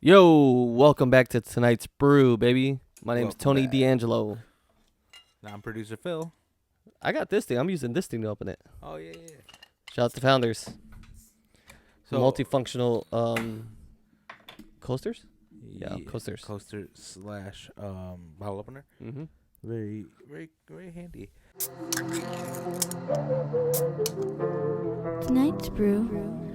Yo, welcome back to tonight's brew, baby. My name's Welcome Tony back. D'Angelo. Now I'm producer Phil. I got this thing. I'm using this thing to open it. Oh yeah. Shout out to Founders. So Multifunctional coasters? Yeah, coasters. Coaster slash bottle opener. Mm-hmm. Very handy. Tonight's brew.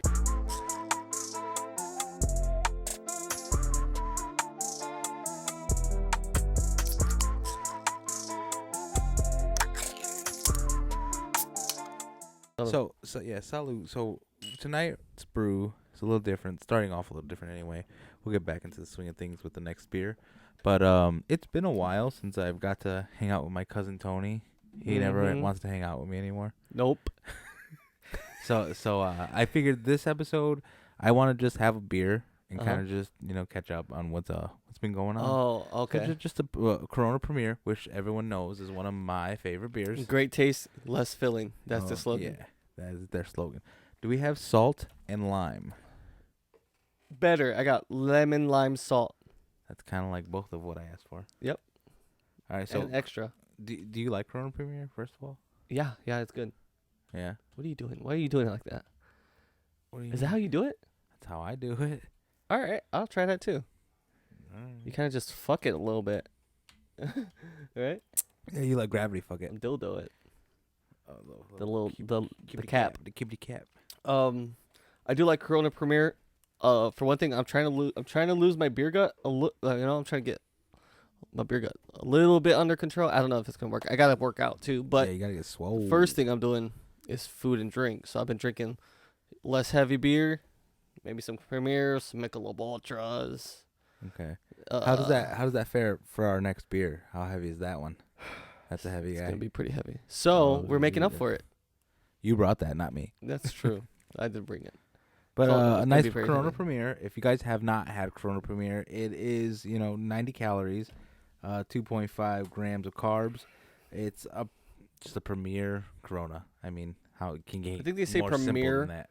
So salute. So tonight's brew is a little different. Starting off a little different anyway. We'll get back into the swing of things with the next beer. But it's been a while since I've got to hang out with my cousin Tony. He never wants to hang out with me anymore. Nope. So I figured this episode I want to just have a beer and kind of just catch up on what's been going on. Oh, okay. So just a Corona Premiere, which everyone knows is one of my favorite beers. Great taste, less filling. That's the slogan. Yeah, that is their slogan. Do we have salt and lime? Better. I got lemon, lime, salt. That's kind of like both of what I asked for. Yep. All right. So and extra. do you like Corona Premiere first of all? Yeah, it's good. Yeah. What are you doing? Why are you doing it like that? What do you Is that how you do it? That's how I do it. All right, I'll try that too. You kind of just fuck it a little bit. Right? Yeah, you like gravity. Fuck it. Dildo it. The little Keep the cap. Keep the cap. I do like Corona Premiere. For one thing, I'm trying to lose my beer gut I'm trying to get my beer gut a little bit under control. I don't know if it's gonna work. I gotta work out too. But yeah, you gotta get swole. the first thing I'm doing is food and drink. So I've been drinking less heavy beer, maybe some Premiere, some Michelob Ultras. Okay. How does that fare for our next beer? How heavy is that one? That's a heavy guy. It's gonna be pretty heavy. So we're making up for it. You brought that, not me. That's true. I did bring it. But So it's a gonna nice be very Corona heavy. Premiere. If you guys have not had Corona Premiere, it is 90 calories, 2.5 grams of carbs. It's just a Premiere Corona. I mean, how it can get? I think they say more simple Premiere, than that.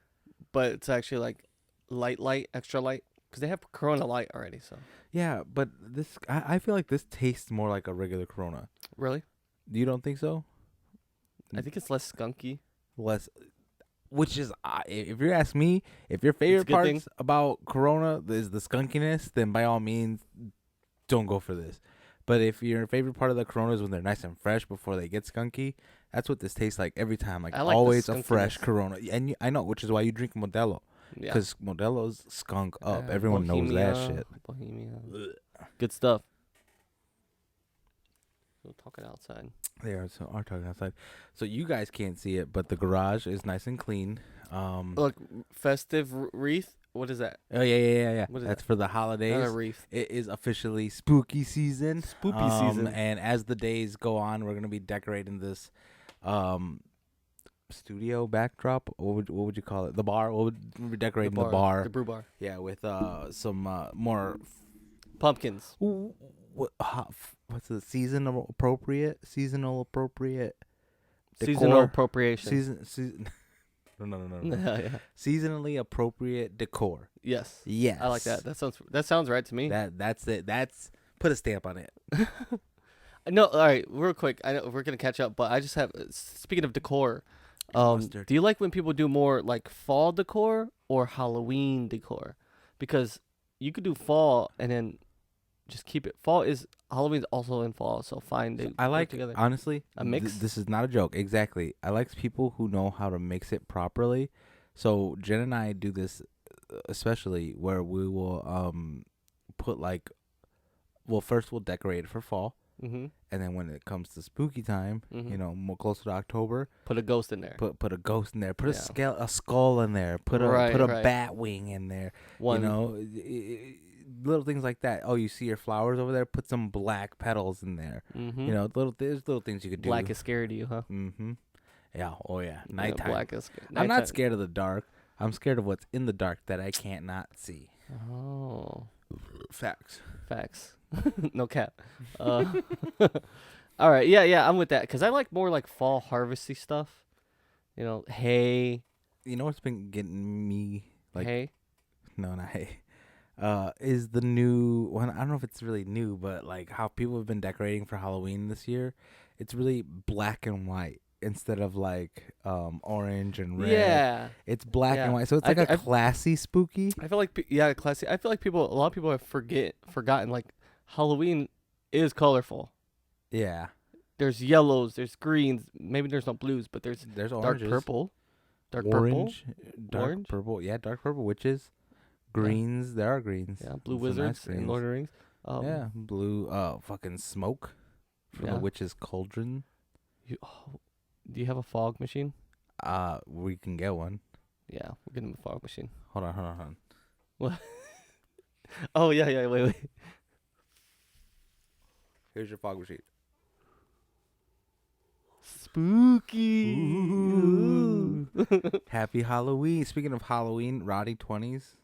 but it's actually like light, extra light, because they have Corona Light already. So Yeah, but this I feel like this tastes more like a regular Corona. really, You don't think so? I think it's less skunky. Less, which is if you ask me, if your favorite good parts thing. about Corona is the skunkiness, then by all means, don't go for this. But if your favorite part of the Corona is when they're nice and fresh before they get skunky, that's what this tastes like every time. Like I like the always a fresh skunkiness. Corona, and I know, which is why you drink Modelo, Yeah, because Modelo's skunk up. Yeah, Everyone knows that Bohemia, shit. Bohemia. Good stuff. So talking outside. They are talking outside, so you guys can't see it, but the garage is nice and clean. Look, festive wreath. What is that? Oh yeah. What is That's that? for the holidays. Not a wreath. It is officially spooky season. Spooky season. And as the days go on, we're gonna be decorating this studio backdrop. What would you call it? The bar. We'll be decorating the bar. The brew bar. Yeah, with some more. Pumpkins. What's the seasonal appropriate decor? Seasonal appropriation. Season. No. Yeah. Seasonally appropriate decor. Yes. Yes. I like that. That sounds right to me. That's it. That's put a stamp on it. No, all right, real quick. I know we're gonna catch up, but I just have. Speaking of decor, Mustard. do you like when people do more like fall decor or Halloween decor? Because you could do fall and then just keep it. Halloween's also in fall, so fine. They I work like together. honestly A mix? This is not a joke. Exactly. I like people who know how to mix it properly. So Jen and I do this, especially where we will put first we'll decorate it for fall, Mm-hmm. and then when it comes to spooky time, Mhm. more closer to October, Put a ghost in there. put a ghost in there, put Yeah. a skull in there, put a Right. bat wing in there. One. Little things like that. Oh, you see your flowers over there? Put some black petals in there. Mm-hmm. There's little things you could do. Black is scary to you, huh? Mm-hmm. Yeah. Oh yeah. Yeah, Nighttime. black is scary. I'm not scared of the dark. I'm scared of what's in the dark that I can't not see. Oh, Facts. facts. No cap. All right. Yeah. I'm with that because I like more like fall harvesty stuff. Hay. You know what's been getting me Hay. No, not hay. is the new one. I don't know if it's really new, but like how people have been decorating for Halloween this year. It's really black and white instead of like orange and red. Yeah. It's black Yeah. and white, so it's I like th- a classy spooky. I feel like classy. I feel like a lot of people have forgotten like Halloween is colorful. Yeah, There's yellows, there's greens, maybe there's no blues, but there's there's dark oranges, purple, orange, dark Orange? purple. Yeah, dark purple witches, greens. There are greens. yeah, blue Some nice wizards and greens. Lord of the Rings. Yeah, blue. Fucking smoke from Yeah. the witch's cauldron. Do you have a fog machine? We can get one. Yeah, we'll get him a fog machine. Hold on. Oh yeah, wait. Here's your fog machine. Spooky. Ooh. Happy Halloween. Speaking of Halloween, rotting 20s.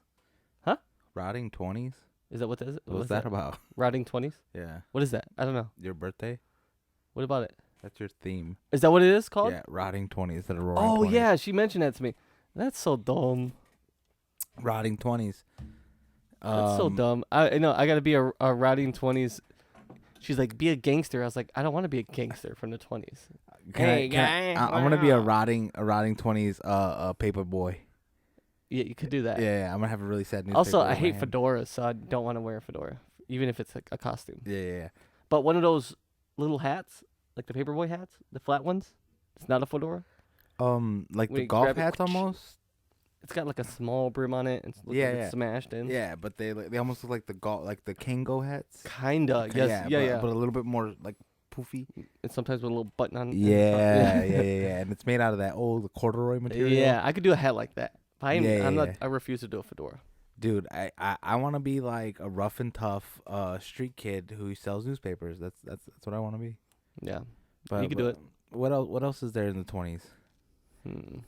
Huh? Rotting 20s? Is that what that is? What's that about? Rotting 20s? Yeah. What is that? I don't know. Your birthday? What about it? That's your theme. Is that what it is called? Yeah, rotting 20s instead of roaring 20s. Yeah, she mentioned that to me. That's so dumb. Rotting 20s. That's so dumb. I know. I gotta be a rotting 20s. She's like, be a gangster. I was like, I don't want to be a gangster from the 20s. I want to be a rotting 20s paper boy. Yeah, you could do that. Yeah, I'm gonna have a really sad newspaper. Also, I in my hate hand. fedoras, so I don't want to wear a fedora, even if it's like a costume. Yeah. But one of those little hats, like the paperboy hats, the flat ones, it's not a fedora. Like When the you golf grab it, hats almost. It's got like a small brim on it, and it's Yeah. smashed in. Yeah, but they almost look like the Kango hats. Kinda. Yes. Yeah. But a little bit more like poofy. And sometimes with a little button on. Yeah. And it's made out of that old corduroy material. Yeah, I could do a hat like that. But I'm not. Yeah. I refuse to do a fedora. Dude, I want to be like a rough and tough street kid who sells newspapers. That's what I want to be. Yeah. But You could do it. What else is there in the 20s?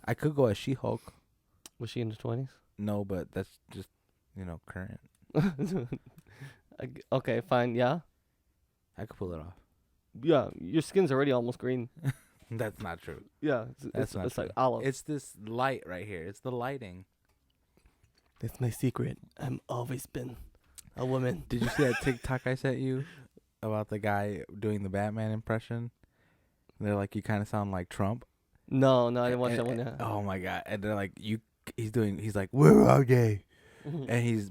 I could go as She-Hulk. Was she in the 20s? No, but that's just current. Okay, fine. Yeah. I could pull it off. Yeah. Your skin's already almost green. That's not true. Yeah. That's not it's true. like olive. It's this light right here. It's the lighting. That's my secret. I'm always been a woman. Did you see that TikTok I sent you about the guy doing the Batman impression? They're like, you kind of sound like Trump. No, I didn't watch that one yet. Oh my god! And they're like, he's like, where are they? And he's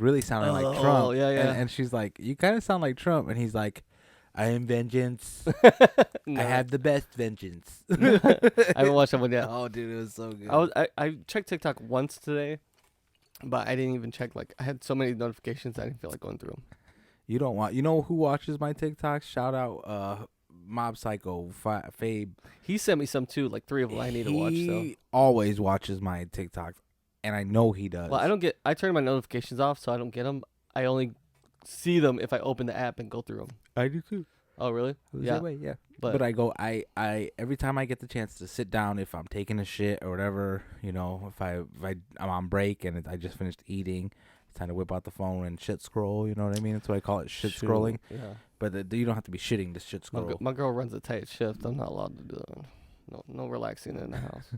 really sounding like Trump. Oh, yeah. And she's like, you kind of sound like Trump. And he's like, I am vengeance. No. I have the best vengeance. I haven't watched that one yet. Oh, dude, it was so good. I checked TikTok once today, but I didn't even check. Like, I had so many notifications, I didn't feel like going through them. You know who watches my TikToks? Shout out Mob Psycho Fabe. He sent me some too, like 3 of them I need to watch. So, He always watches my TikToks, and I know he does. well, I turn my notifications off, so I don't get them. I only see them if I open the app and go through them. I do too. Oh, really? Yeah. But I go, I every time I get the chance to sit down, if I'm taking a shit or whatever, if I'm on break and I just finished eating, it's time to whip out the phone and shit scroll. You know what I mean? That's what I call it, shit scrolling. Yeah. But you don't have to be shitting to shit scroll. My girl runs a tight shift. I'm not allowed to do that. No relaxing in the house.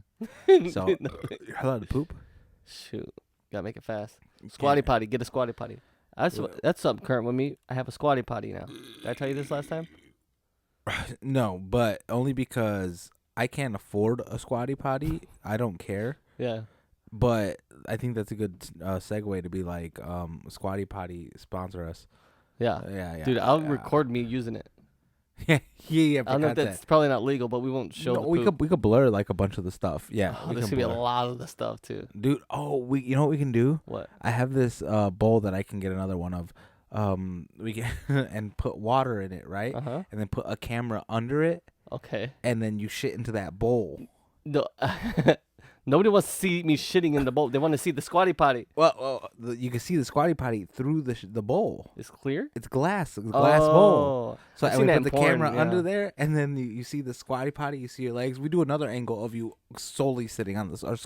So you're allowed to poop? Shoot, gotta make it fast. Squatty potty. Get a squatty potty. That's something current with me. I have a squatty potty now. Did I tell you this last time? No, but only because I can't afford a squatty potty. I don't care. Yeah. But I think that's a good segue to be like, squatty potty sponsor us. Yeah. Yeah. Dude, I'll record me using it. yeah. I don't know if that's probably not legal, but we won't show. No, the we poop. could blur like a bunch of the stuff. Yeah, Oh, there's gonna be a lot of the stuff too. Dude, you know what we can do? What? I have this bowl that I can get another one of. We can and put water in it, right? Uh-huh. And then put a camera under it. Okay. And then you shit into that bowl. No, nobody wants to see me shitting in the bowl. They want to see the squatty potty. Well, you can see the squatty potty through the bowl. It's clear. It's glass. It's a glass bowl. So I've I seen that put in the porn, camera yeah. under there, and then you see the squatty potty. You see your legs. We do another angle of you solely sitting on this, or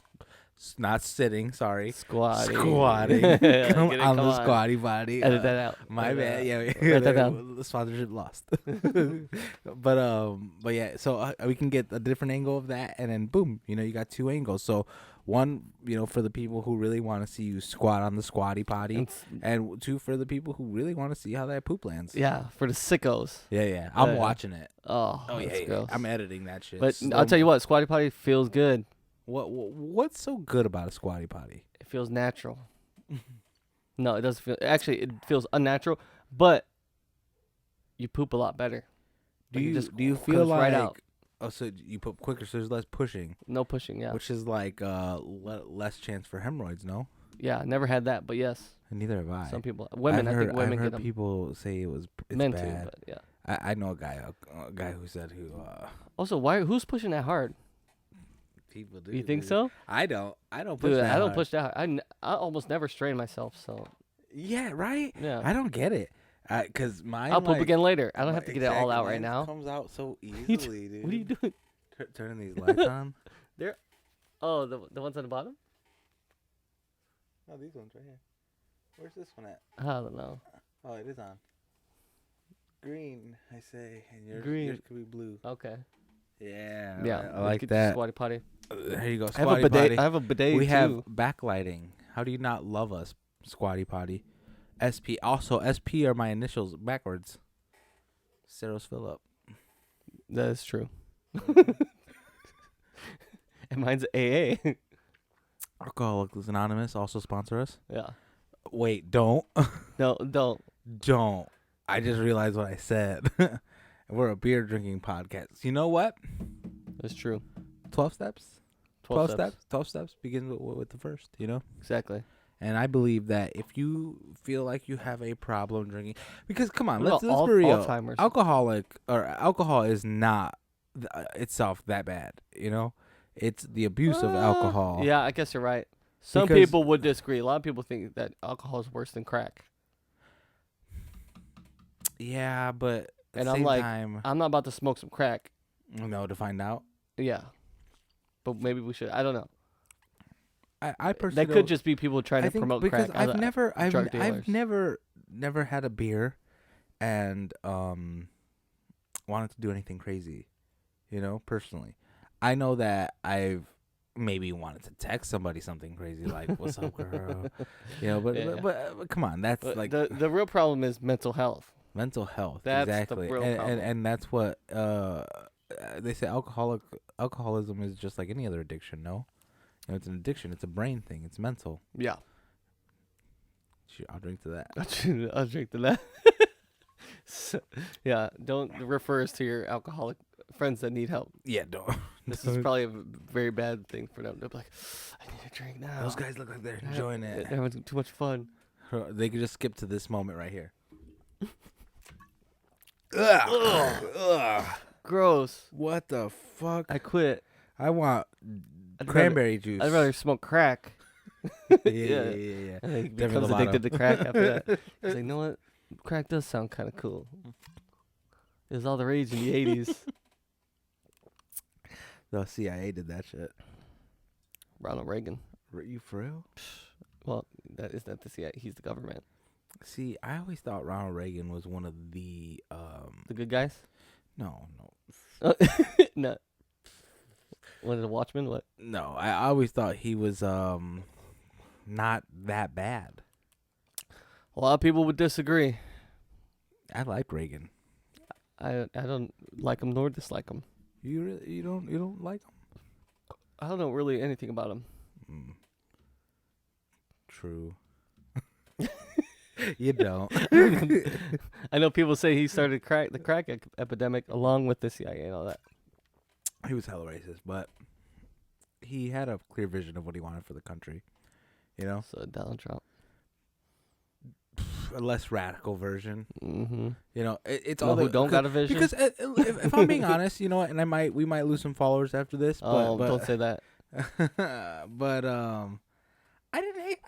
not sitting. Sorry, Squatting. Squatting. Come on the squatty potty. Edit that out. My bad. Yeah, Write that down. The sponsorship lost. but yeah. So we can get a different angle of that, and then boom, you got 2 angles. So One, for the people who really want to see you squat on the squatty potty, and two, for the people who really want to see how that poop lands. Yeah, for the sickos. Yeah. I'm watching it. Oh, yeah. Gross. I'm editing that shit. But I'll tell you what, squatty potty feels good. What's so good about a squatty potty? It feels natural. No, it doesn't feel. Actually, it feels unnatural, but you poop a lot better. Do you feel like? Right out. Oh, so you poop quicker, so there's less pushing. No pushing, yeah. Which is like less chance for hemorrhoids, no? Yeah, I never had that, but yes. And neither have I. Some people, women, I think women I've get heard people say it's men bad. too, but yeah. I know a guy who said who. Also, who's pushing that hard? People do. You think so? I don't push Dude, that hard. I don't push that hard. I almost never strain myself, so. Yeah, right? Yeah. I don't get it. Cause mine. I'll poop again later. I don't have to get it all out right now. It comes out so easily, dude. What are you doing? Turning these lights on. There. Oh, the ones on the bottom? No, these ones right here. Where's this one at? I don't know. Oh, it is on. Green, I say, and yours could be blue. Okay. Yeah. Yeah, I like that. Squatty potty. There you go. I have a bidet. I have a bidet we too. have backlighting. How do you not love us, Squatty Potty? SP. Also, SP are my initials backwards. Ceros Phillip. That is true. And mine's AA. Alcoholics Anonymous also sponsor us. Yeah. Wait, don't. No, don't. Don't. I just realized what I said. We're a beer drinking podcast. You know what? That's true. 12 steps? 12 steps. 12 steps begin with the first, Exactly. And I believe that if you feel like you have a problem drinking, because come on, let's be real. Alzheimer's. Alcohol is not itself that bad, It's the abuse of alcohol. Yeah, I guess you're right. Some people would disagree. A lot of people think that alcohol is worse than crack. Yeah, but at the I'm same like, time, I'm not about to smoke some crack. No, to find out. Yeah, but maybe we should. I don't know. I personally that could just be people trying to promote because crack. I've never never had a beer, and wanted to do anything crazy, personally. I know that I've maybe wanted to text somebody something crazy like "What's up, girl?" But come on, that's like the real problem is mental health. Mental health, that's exactly, the real problem. And that's what they say. Alcoholism is just like any other addiction. No, it's an addiction. It's a brain thing. It's mental. Yeah. I'll drink to that. I'll drink to that. So, yeah, don't refer us to your alcoholic friends that need help. Yeah, don't. This is probably a very bad thing for them. They're like, I need a drink now. Those guys look like they're enjoying it. They're having too much fun. They could just skip to this moment right here. Ugh. Gross. What the fuck? I quit. I want cranberry juice. I'd rather smoke crack. Yeah. And he becomes addicted to crack after that. He's like, you know what? Crack does sound kind of cool. It was all the rage in the 80s. The CIA did that shit. Ronald Reagan. You for real? Well, that is not the CIA. He's the government. See, I always thought Ronald Reagan was one of the good guys? No. No. One of the Watchmen? What? No, I always thought he was not that bad. A lot of people would disagree. I like Reagan. I don't like him nor dislike him. You don't like him? I don't know really anything about him. True. You don't. I know people say he started the crack epidemic along with the CIA and all that. He was hella racist, but he had a clear vision of what he wanted for the country. So Donald Trump. A less radical version. Mm-hmm. It's all who don't got a vision. Because if I'm being honest, and we might lose some followers after this. Oh, but don't say that. But I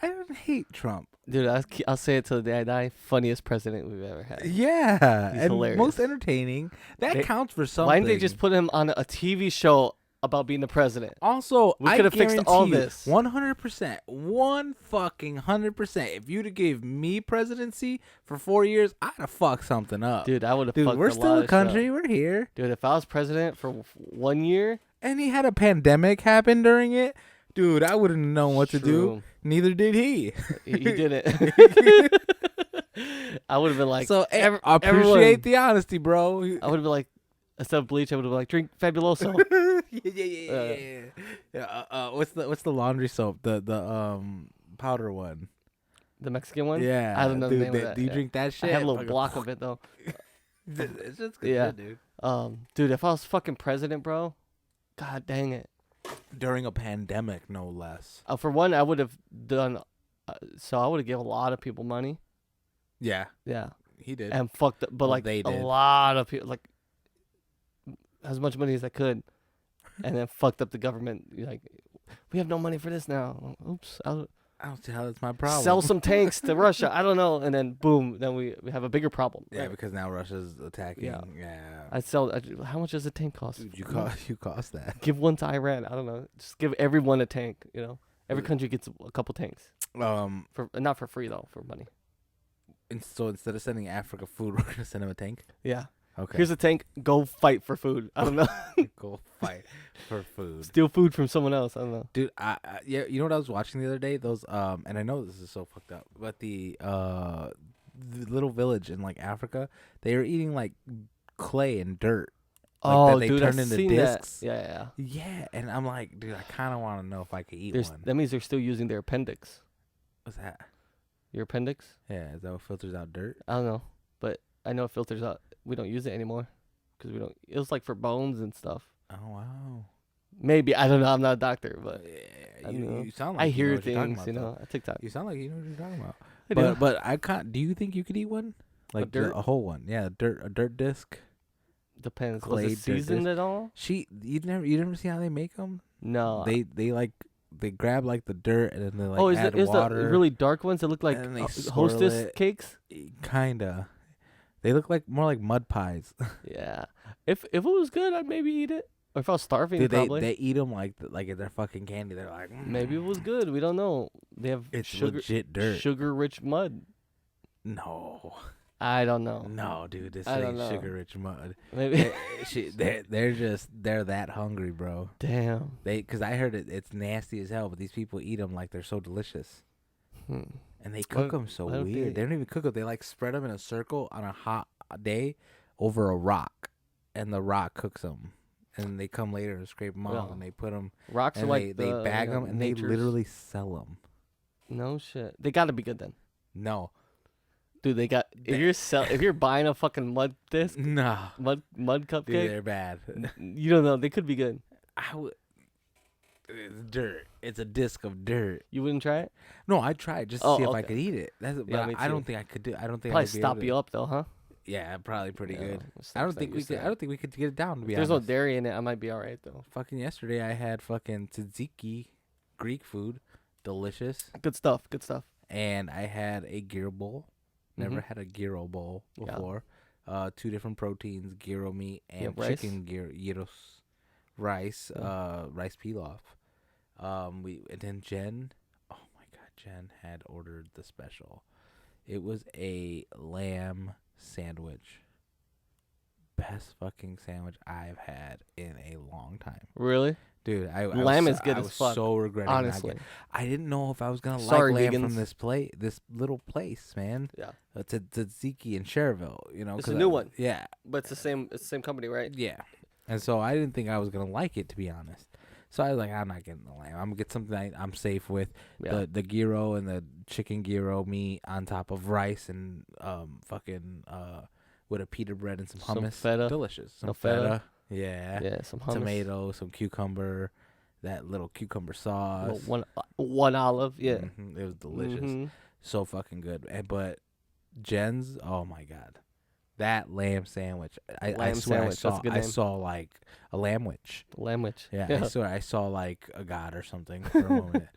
didn't hate Trump. Dude, I'll say it till the day I die. Funniest president we've ever had. Yeah, He's and hilarious. most entertaining. That counts for something. Why didn't they just put him on a TV show about being the president? Also, we could have fixed all this. 100%, 100%. If you'd have gave me presidency for 4 years, I'd have fucked something up. Dude, I would have fucked we're a still lot a of country. shit. We're here. Dude, if I was president for 1 year. And he had a pandemic happen during it. Dude, I wouldn't know what to do. True. Neither did he. He didn't. I would have been like, So I everyone- appreciate the honesty, bro. I would have been like, instead of bleach, I would have been like, drink Fabuloso. yeah. What's the laundry soap? The powder one. The Mexican one? Yeah. I don't know the dude, name of that. Do you yeah. drink that I shit? had a little Fucking- block of it, though. It's just good Yeah. shit, dude. Dude, if I was fucking president, bro, god dang it. During a pandemic, no less. For one, I would have done, so I would have given a lot of people money. Yeah, Yeah. he did. And fucked up, but Well, like they a did. lot of people, like as much money as I could, and then fucked up the government. Like, we have no money for this now. Oops. I'll I don't see how that's my problem. sell some tanks to Russia. I don't know. And then boom, then we have a bigger problem. Yeah, right? because now Russia's attacking. Yeah. Yeah. How much does a tank cost? Dude, you cost that. Give one to Iran. I don't know. Just give everyone a tank. You know, every country gets a couple tanks for not for free though, for money. And so instead of sending Africa food, we're gonna send him a tank. Yeah. Okay. Here's a tank. Go fight for food. I don't know. Go fight for food. Steal food from someone else. I don't know. Dude, yeah, you know what I was watching the other day? Those and I know this is so fucked up, but the little village in like Africa, they are eating like clay and dirt. Like, that they dude, turn I've into seen discs. that. Yeah. Yeah, and I'm like, dude, I kind of want to know if I could eat one. That means they're still using their appendix. What's that? Your appendix? Yeah, is that what filters out dirt? I don't know, but I know it filters out. We don't use it anymore because we don't. It was like for bones and stuff. Oh wow. Maybe I don't know. I'm not a doctor, but Yeah, I don't know. you sound like I you know hear what you're talking things. about, You though. know, on TikTok. You sound like you know what you're talking about. I do. But I can't. Do you think you could eat one? Like dirt? a whole one? Yeah, a dirt disc. Depends. clay Was it dirt seasoned disc. at all? You never see how they make them? No. They grab like the dirt and then they like is add it water. the really dark ones that look like and then they swirl Hostess it. cakes? Kinda. They look like more like mud pies. Yeah. If it was good, I'd maybe eat it. Or if I was starving, Dude, probably. they eat them like they're fucking candy. They're like Maybe it was good. We don't know. They have It's sugar, legit dirt. sugar-rich mud. No, I don't know. no, dude, this I don't ain't know. sugar rich mud. Maybe. They're that hungry, bro. Damn. Because I heard it's nasty as hell, but these people eat them like they're so delicious, Hmm. and they cook them so why don't weird. They don't even cook them. They like spread them in a circle on a hot day over a rock, and the rock cooks them. And they come later and scrape them off, Yeah. and they put them, Rocks are and like they bag them, and they literally sell them. No shit. They got to be good then. No, Dude, they got if you're buying a fucking mud disc, no, mud dude, cupcake, they're bad. you don't know. They could be good. It's dirt. It's a disc of dirt. You wouldn't try it? No, I tried just to Oh, see if I okay. could eat it. But Yeah, me I don't too. think I could do. I don't think Probably I'd be stop able you to. up though, huh? Yeah, probably pretty Yeah, good. it I sucks don't that think we you're could. sick. I don't think we could get it down. To be If there's honest. no dairy in it, I might be alright though. Fucking yesterday, I had fucking tzatziki, Greek food, delicious, Good stuff. Good stuff. and I had a gyro bowl. Never had a gyro bowl Yeah. before. 2 different proteins: gyro meat and have rice? chicken gyros, rice, rice pilaf. And then Jen, oh my god, Jen had ordered the special. It was a lamb sandwich. Best fucking sandwich I've had in a long time. Really? Dude, Lamb was is good I as was fuck, so regretting not honestly. I didn't know if I was gonna Sorry, like lamb vegans. from this little place, man. Yeah. It's a tzatziki in Cherville, you know. It's a 'cause new one. Yeah, But it's the same company, right? yeah. And so I didn't think I was gonna like it, to be honest. So I was like, I'm not getting the lamb. I'm gonna get something I'm safe with. Yeah. The gyro and the chicken gyro meat on top of rice and with a pita bread and some Some hummus. feta. Delicious. Some No feta. Yeah. Yeah, some hummus. Tomato, some cucumber, that little cucumber sauce. One olive. Yeah. Mhm, it was delicious. Mhm. So fucking good. But Jen's, oh my god, that lamb sandwich! I Lamb swear sandwich, that's a good I name. saw like a lamb witch. Lamwich. Yeah, I swear I saw like a god or something for a moment.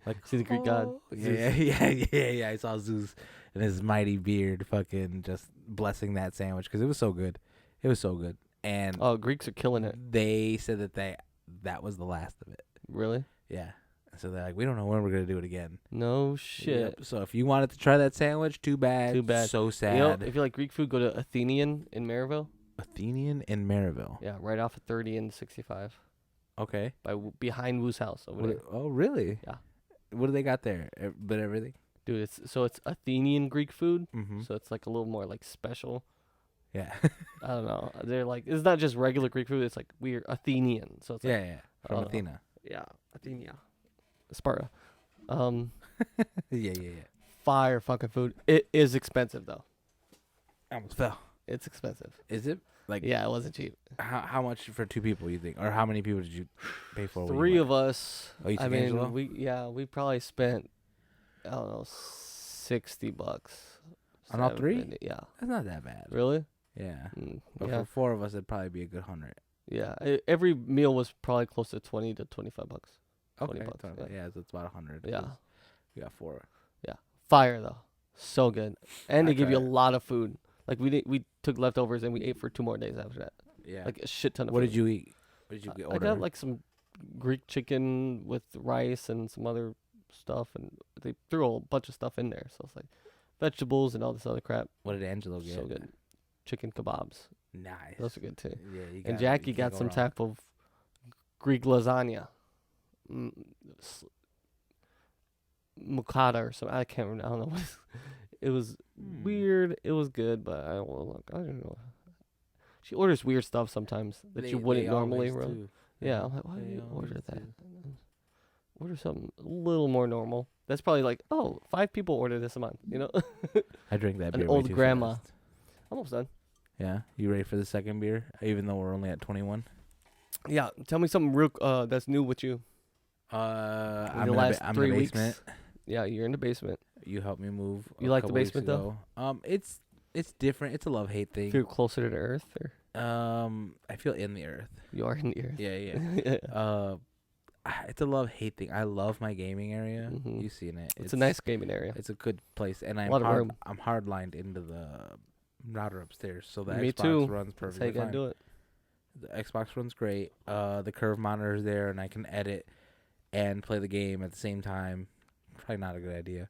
Like See the Greek god. oh, yeah. I saw Zeus and his mighty beard, fucking just blessing that sandwich because it was so good. It was so good, and Oh, Greeks are killing it. they said that was the last of it. Really? Yeah. So they're like, we don't know when we're gonna do it again. No shit. Yep. So if you wanted to try that sandwich, too bad. Too bad. So You know, sad. if you like Greek food, go to Athenian in Maryville. Athenian in Maryville. Yeah, right off of 30 and 65. Okay. behind Wu's house over there. Oh, really? Yeah. What do they got there? But everything. Dude, it's Athenian Greek food, Mm-hmm. so it's like a little more like special. Yeah. I don't know. They're like it's not just regular Greek food. It's like weird Athenian. So it's like yeah. From Athena. yeah, Athenia, Sparta. Yeah. Fire fucking food. It is expensive though. I almost fell. It's expensive. Is it? Like Yeah, it wasn't cheap. how much for 2 people you think, or how many people did you pay for? when you 3 went? of us. Oh, you I took mean, Angelo? we probably spent I don't know $60. On all 3? 70, yeah. That's not that bad. Really? Yeah. Mm, But yeah. for 4 of us, it'd probably be a good 100. Yeah. Every meal was probably close to $20 to $25. Okay. 20 bucks, Yeah, so it's about 100. Yeah. 'cause We got 4. Fire though, so good, and I they give you a tried it. lot of food. Like we took leftovers and we ate for 2 more days after that. Yeah. Like a shit ton of. What food. did you eat? What did you get? I got like some Greek chicken with rice and some other stuff, and they threw a bunch of stuff in there. So it's like vegetables and all this other crap. What did Angelo get? So good. Chicken kebabs. Nice. Those are good too. Yeah. And Jackie got some type of Greek lasagna. Mucata or something. I can't remember. I don't know what it was. Weird. It was good, but I don't look. I don't know. She orders weird stuff sometimes that you wouldn't normally. Yeah, I'm like, why do you order that? Order something a little more normal. That's probably like, 5 people order this a month. You know, I drink that beer. an way old too grandma. fast. Almost done. Yeah. You ready for the second beer? Even though we're only at 21. Yeah, tell me something real that's new with you. I'm the last I'm 3 in the weeks. basement. Yeah, you're in the basement. You helped me move. You a like the couple weeks basement, though? ago. It's different. It's a love-hate thing. Feel closer to the earth, or I feel in the earth. you are in the earth. Yeah. It's a love-hate thing. I love my gaming area. Mhm. You've seen it. It's a nice gaming area. It's a good place, and lot of room. I'm hard lined into the router upstairs, so the Me Xbox too. runs That's how you perfectly gotta fine. do it. The Xbox runs great. The curve monitor is there, and I can edit and play the game at the same time. Probably not a good idea.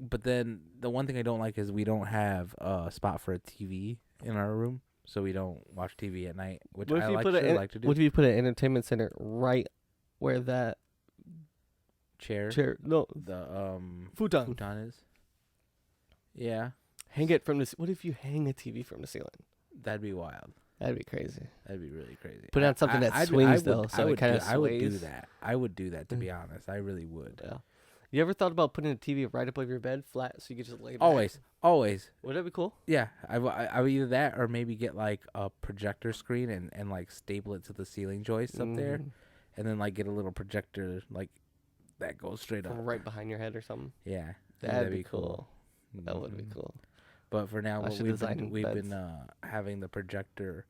But then the one thing I don't like is we don't have a spot for a TV in our room, so we don't watch TV at night, which What if I you like, put like to do. What if you put an entertainment center right where that chair, no the futon? futon is. Yeah, Hang it from the. What if you hang a TV from the ceiling? that'd be wild. That'd be crazy. That'd be really crazy. Put it on something that swings, though, so it kinda I would do sways. that. I would do that, to be honest. I really would. Yeah. You ever thought about putting a TV right above your bed, flat, so you could just lay back? Always. Would that be cool? Yeah, I would either that or maybe get like a projector screen and like staple it to the ceiling joist up there, Mhm. and then like get a little projector like that goes straight up. From right behind your head or something. Yeah, That'd be cool. That would be Mhm. cool. But for now, I what should we've design been beds. having the projector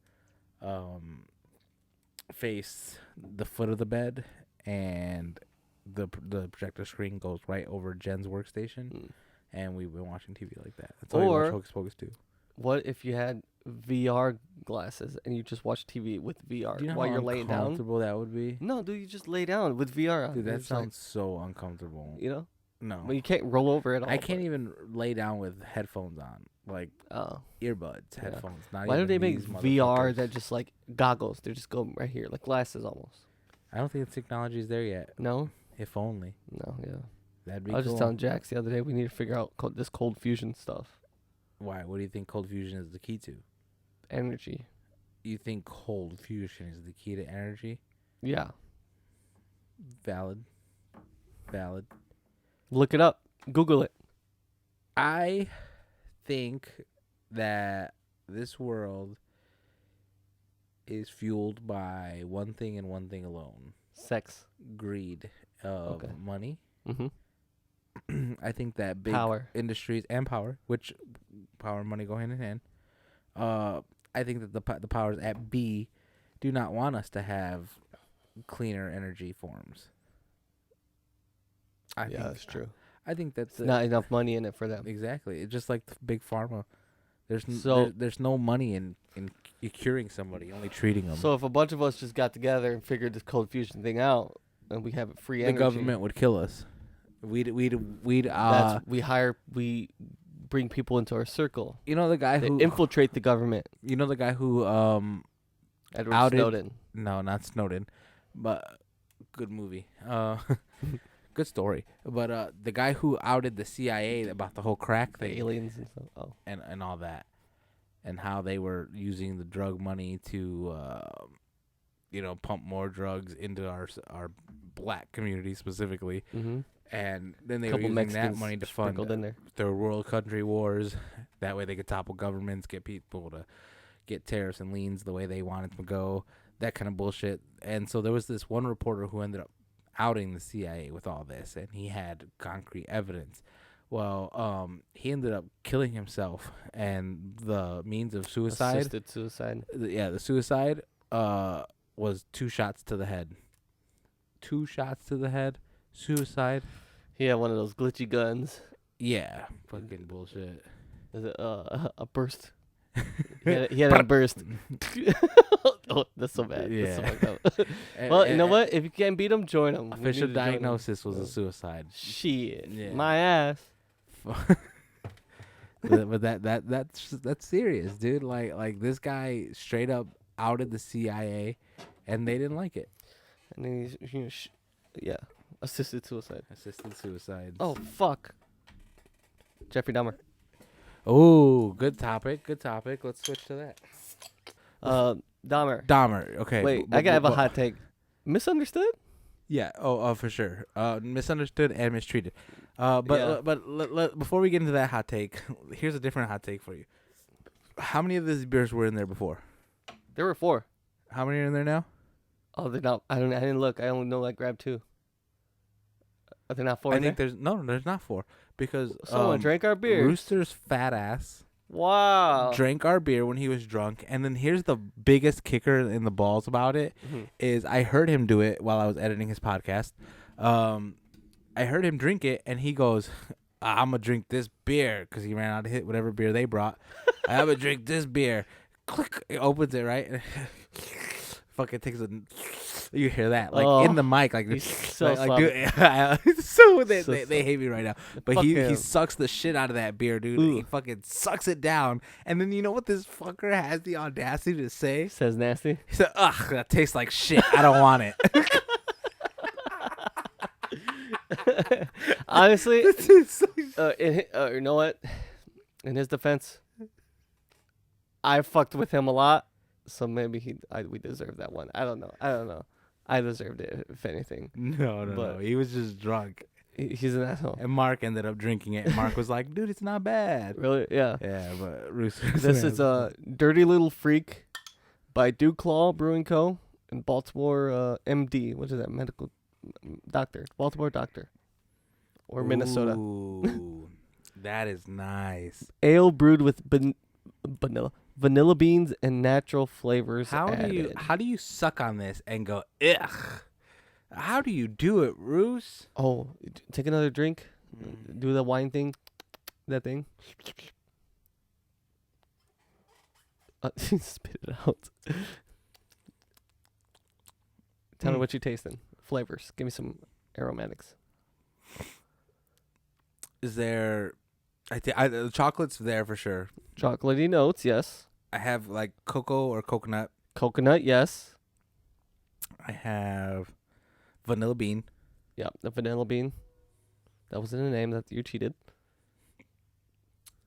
face the foot of the bed, and the projector screen goes right over Jen's workstation, Mm. and we've been watching TV like that. That's all we watch Or- Hocus Pocus too. What if you had VR glasses and you just watch TV with VR Do you know while how you're laying down? uncomfortable that would be? No, dude, you just lay down with VR on. Dude, You're that just like, sounds so uncomfortable. you know, No, well, you can't roll over at all. I can't even lay down with headphones on, like Oh, earbuds, Yeah. headphones. Not why don't even they make these VR motherfuckers. that just like goggles? They just go right here, like glasses almost. I don't think the technology is there yet. No, If only. no, yeah. That'd be I was cool. just telling Jax the other day we need to figure out this cold fusion stuff. Why? What do you think cold fusion is the key to? Energy. You think cold fusion is the key to energy? Yeah. Valid. Look it up. Google it. I think that this world is fueled by one thing and one thing alone: Sex. greed of Okay. money. Mm-hmm. I think that big Power. industries and power, which power and money go hand in hand. I think that the powers at B do not want us to have cleaner energy forms. I think, that's true. I think that's Not enough money in it for them. exactly. It's just like the big pharma. There's So- there's no money in curing somebody, only treating them. So if a bunch of us just got together and figured this cold fusion thing out, and we have free the energy, government would kill us. We'd we bring people into our circle. you know the guy They who infiltrate the government. you know the guy who Edward outed- Snowden. No, not Snowden, but good movie. Good story. But the guy who outed the CIA about the whole crack The thing aliens and stuff. Oh, and all that, and how they were using the drug money to pump more drugs into our black community specifically, mm-hmm. and then they Couple were using that Mexicans money to sprinkled fund in there. third world country wars. That way they could topple governments, get people to get tariffs and liens the way they wanted to go, that kind of bullshit. And so there was this one reporter who ended up outing the CIA with all this, and he had concrete evidence. Well, he ended up killing himself, and the means of suicide, Assisted suicide. the suicide, was 2 shots to the head. 2 shots to the head, suicide. He had one of those glitchy guns. Yeah, fucking bullshit. Is it a burst? he had a burst. Oh, that's so bad. Yeah. That's so fucked up. Well, you know what? If you can't beat him, join him. Official diagnosis was a suicide. Shit. Yeah. My ass. but that's serious, dude. Like this guy straight up outed the CIA, and they didn't like it. And then yeah, assisted suicide. Assisted suicide. Oh fuck. Jeffrey Dahmer. Oh, good topic. Good topic. Let's switch to that. Dahmer. Dahmer. Okay. Wait, I gotta have a hot take. Misunderstood? Yeah. Oh, for sure. Misunderstood and mistreated. But before we get into that hot take, here's a different hot take for you. How many of these beers were in there before? There were 4. How many are in there now? Oh, they're not. I didn't look. I only know I grabbed 2. Are there not 4? I think there's not 4 because someone drank our beer. Rooster's fat ass Wow. drank our beer when he was drunk, and then here's the biggest kicker in the balls about it is I heard him do it while I was editing his podcast. I heard him drink it, and he goes, "I'm gonna drink this beer," because he ran out of hit whatever beer they brought. I'm gonna drink this beer. Click, it opens it right. Fucking takes a. You hear that in the mic, like he's so dude. So they hate me right now. But he sucks the shit out of that beer, dude. Ooh. He fucking sucks it down, and then you know what this fucker has the audacity to say? Says nasty. He said, "Ugh, that tastes like shit. I don't want it." Honestly, you know what? In his defense, I fucked with him a lot, so maybe we deserve that one. I don't know. I deserved it, if anything. No. He was just drunk. He's an asshole. And Mark ended up drinking it. And Mark was like, "Dude, it's not bad." Really? Yeah. Yeah, but Rooster. This is a Dirty Little Freak by Dewclaw Brewing Co. in Baltimore, MD. What is that? Medical doctor. Baltimore doctor. Or Minnesota. Ooh, that is nice. Ale brewed with vanilla beans and natural flavors How do you suck on this and go, ugh? How do you do it, Roos? Oh, take another drink. Do the wine thing. That thing. Spit it out. Tell me what you're tasting. Flavors. Give me some aromatics. Is there... the chocolate's there for sure. Chocolatey notes, yes. I have like cocoa or coconut. Coconut, yes. I have vanilla bean. Yeah, the vanilla bean. That was in the name that you cheated.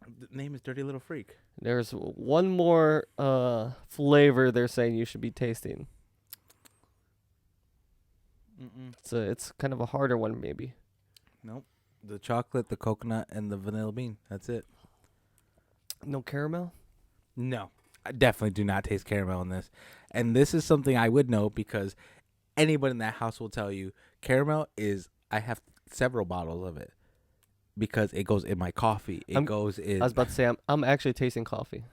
The name is Dirty Little Freak. There's one more flavor they're saying you should be tasting. It's kind of a harder one, maybe. Nope. The chocolate, the coconut, and the vanilla bean. That's it. No caramel? No. I definitely do not taste caramel in this. And this is something I would know because anybody in that house will tell you caramel is, I have several bottles of it because it goes in my coffee. I was about to say, I'm actually tasting coffee.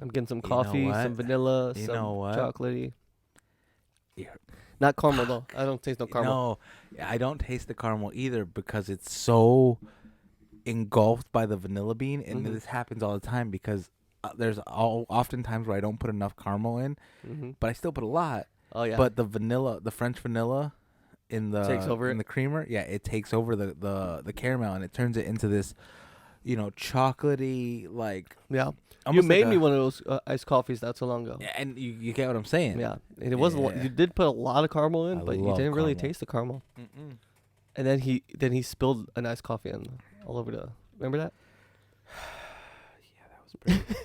I'm getting some coffee, some vanilla, some chocolatey. Yeah. Not caramel, though. I don't taste no caramel. No, I don't taste the caramel either because it's so engulfed by the vanilla bean, and this happens all the time because there's often times where I don't put enough caramel in, but I still put a lot. Oh yeah. But the French vanilla in the takes over in the creamer, it takes over the caramel and it turns it into this chocolatey, like Yeah. You almost made like me a- one of those iced coffees not so long ago. and you get what I'm saying. Yeah. And it wasn't. Yeah. You did put a lot of caramel in, I but you love didn't really caramel. taste the caramel. Mm-mm. And then he spilled an iced coffee all over the. Remember that? Yeah, that was pretty.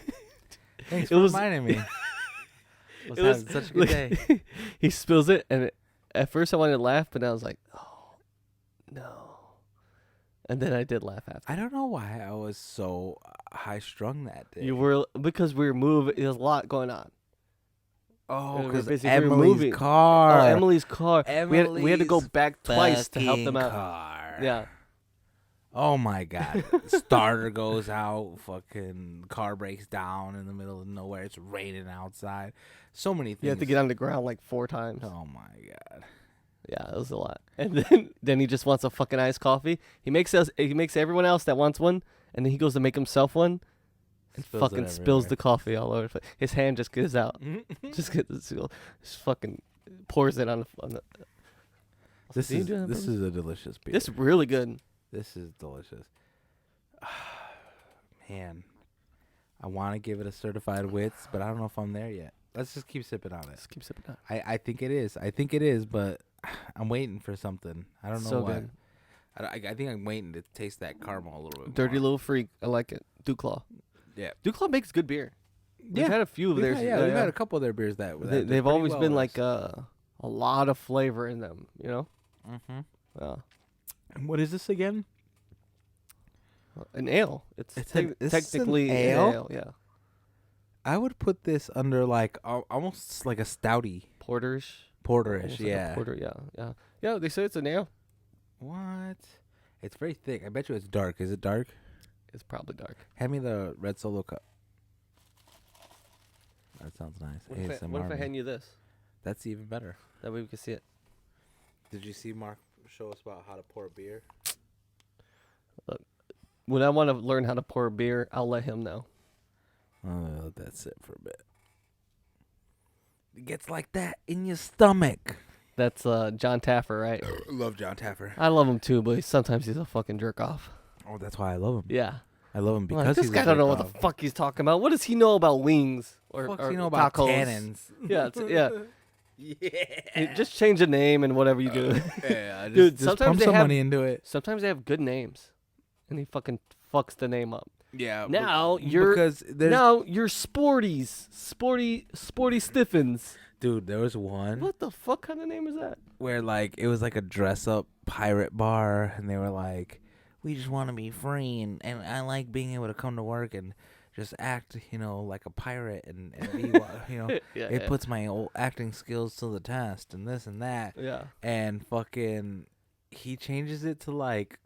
Thanks It for was- reminding me. I was it was having such a good day. He spills it, and at first I wanted to laugh, but then I was like, oh no. And then I did laugh after. I don't know why I was so high strung that day. You were because we were moving. There's a lot going on. Oh, we were because busy, we were Emily's moving. car. Oh, Emily's car. We had to go Emily's back twice to help them fucking out. Car. Yeah. Oh my god. Starter goes out. Fucking car breaks down in the middle of nowhere. It's raining outside. So many things. You have to get on the ground like 4 times. Oh my god. Yeah, it was a lot. And then he just wants a fucking iced coffee. He makes everyone else that wants one, and then he goes to make himself one, and Spills it fucking spills everywhere. the coffee all over. His hand just gives out. Just fucking pours it on the. This Did you is do that on this purpose? is a delicious beer. This is really good. This is delicious. Man, I want to give it a certified wits, but I don't know if I'm there yet. Let's just keep sipping on it. Just keep sipping. Out. I think it is. I think it is, but I'm waiting for something. I don't know So what. good. I think I'm waiting to taste that caramel a little bit Dirty more. little freak. I like it. Duclaw. Yeah. Duclaw makes good beer. We've Yeah. had a few of We've theirs. had, we've had a couple of their beers that They, did they've pretty always well been with like us. a lot of flavor in them. You know. Mhm. Yeah. What is this again? An ale. It's This is an technically an ale? ale. Yeah. I would put this under like almost like a stouty Porterish. porterish. Almost like a Yeah. porter. Yeah. Yeah. Yeah. They say it's an ale. What? It's very thick. I bet you it's dark. Is it dark? It's probably dark. Hand me the red Solo cup. That sounds nice. What if I ASMR me. hand you this? That's even better. That way we can see it. Did you see Mark show us about how to pour beer? When I want to learn how to pour beer, I'll let him know. Let that sit for a bit. It gets like that in your stomach. That's John Taffer, right? Love John Taffer. I love him too, but sometimes he's a fucking jerk off. Oh, that's why I love him. Yeah. I love him I'm because like, this he's guy a don't know jerk what off. the fuck he's talking about. What does he know about wings or, Fuck or you know about tacos? cannons? Yeah, yeah. Yeah. Just change the name and whatever you do. Yeah, Dude, just sometimes pump they some have- money into it. Sometimes they have good names, and he fucking fucks the name up. Yeah. Now you're because there's now you're sporty stiffens. dude. There was one What the fuck kind of name is that? where like it was like a dress up pirate bar, and they were like, we just want to be free, and I like being able to come to work and just act, like a pirate and be, Yeah, it puts my old acting skills to the test and this and that. yeah. And fucking, he changes it to like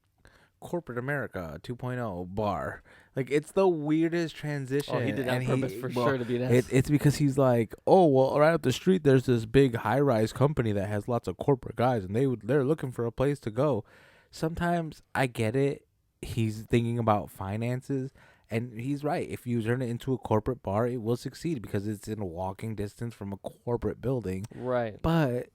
corporate America 2.0 bar. Like, it's the weirdest transition. Oh, he did that on and purpose for well, sure to be nice. It's because he's like, oh, well, right up the street, there's this big high-rise company that has lots of corporate guys, and they're looking for a place to go. Sometimes I get it. He's thinking about finances, and he's right. If you turn it into a corporate bar, it will succeed because it's in a walking distance from a corporate building. Right. But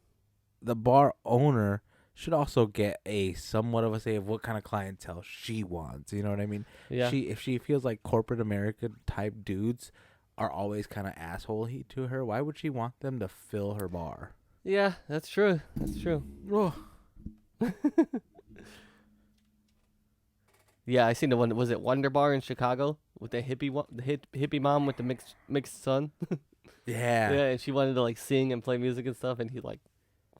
the bar owner should also get a somewhat of a say of what kind of clientele she wants. You know what I mean? Yeah. If she feels like corporate America type dudes are always kind of asshole-y to her, why would she want them to fill her bar? Yeah, that's true. That's true. Oh. Yeah, I seen the one. Was it Wonder Bar in Chicago with the hippie mom with the mixed son? Yeah. Yeah, and she wanted to like sing and play music and stuff, and he like,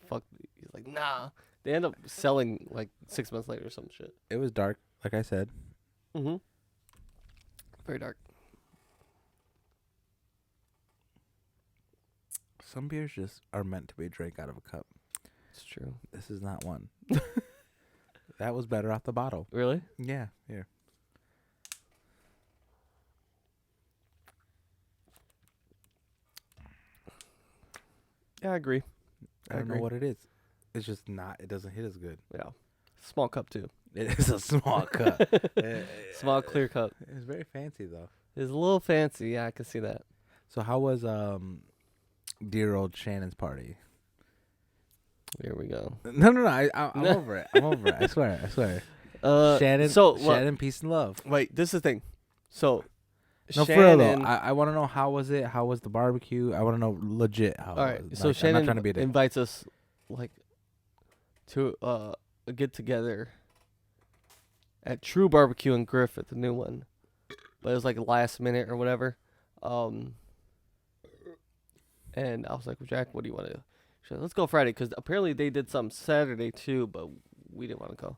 fuck. He's like, nah. They end up selling like 6 months later or some shit. It was dark, like I said. Mm-hmm. Very dark. Some beers just are meant to be drank out of a cup. It's true. This is not one. That was better off the bottle. Really? Yeah, here. Yeah, I agree. I don't know what it is. It's just not. It doesn't hit as good. Yeah. Small cup too. It is a small cup. Small clear cup. It's very fancy though. It's a little fancy. Yeah, I can see that. So how was dear old Shannon's party? Here we go. No. I'm over it. I'm over it. I swear. Shannon, So Shannon, peace and love. wait, this is the thing. So No, for real though. Shannon. I want to know how was it? How was the barbecue? I want to know legit how All it right, was. so Like, I'm not Shannon trying to be a dick. invites us like to get together at True Barbecue in Griffith, the new one, but it was like last minute or whatever. And I was like, well, Jack, what do you want to do? She said, let's go Friday because apparently they did some Saturday too, but we didn't want to go.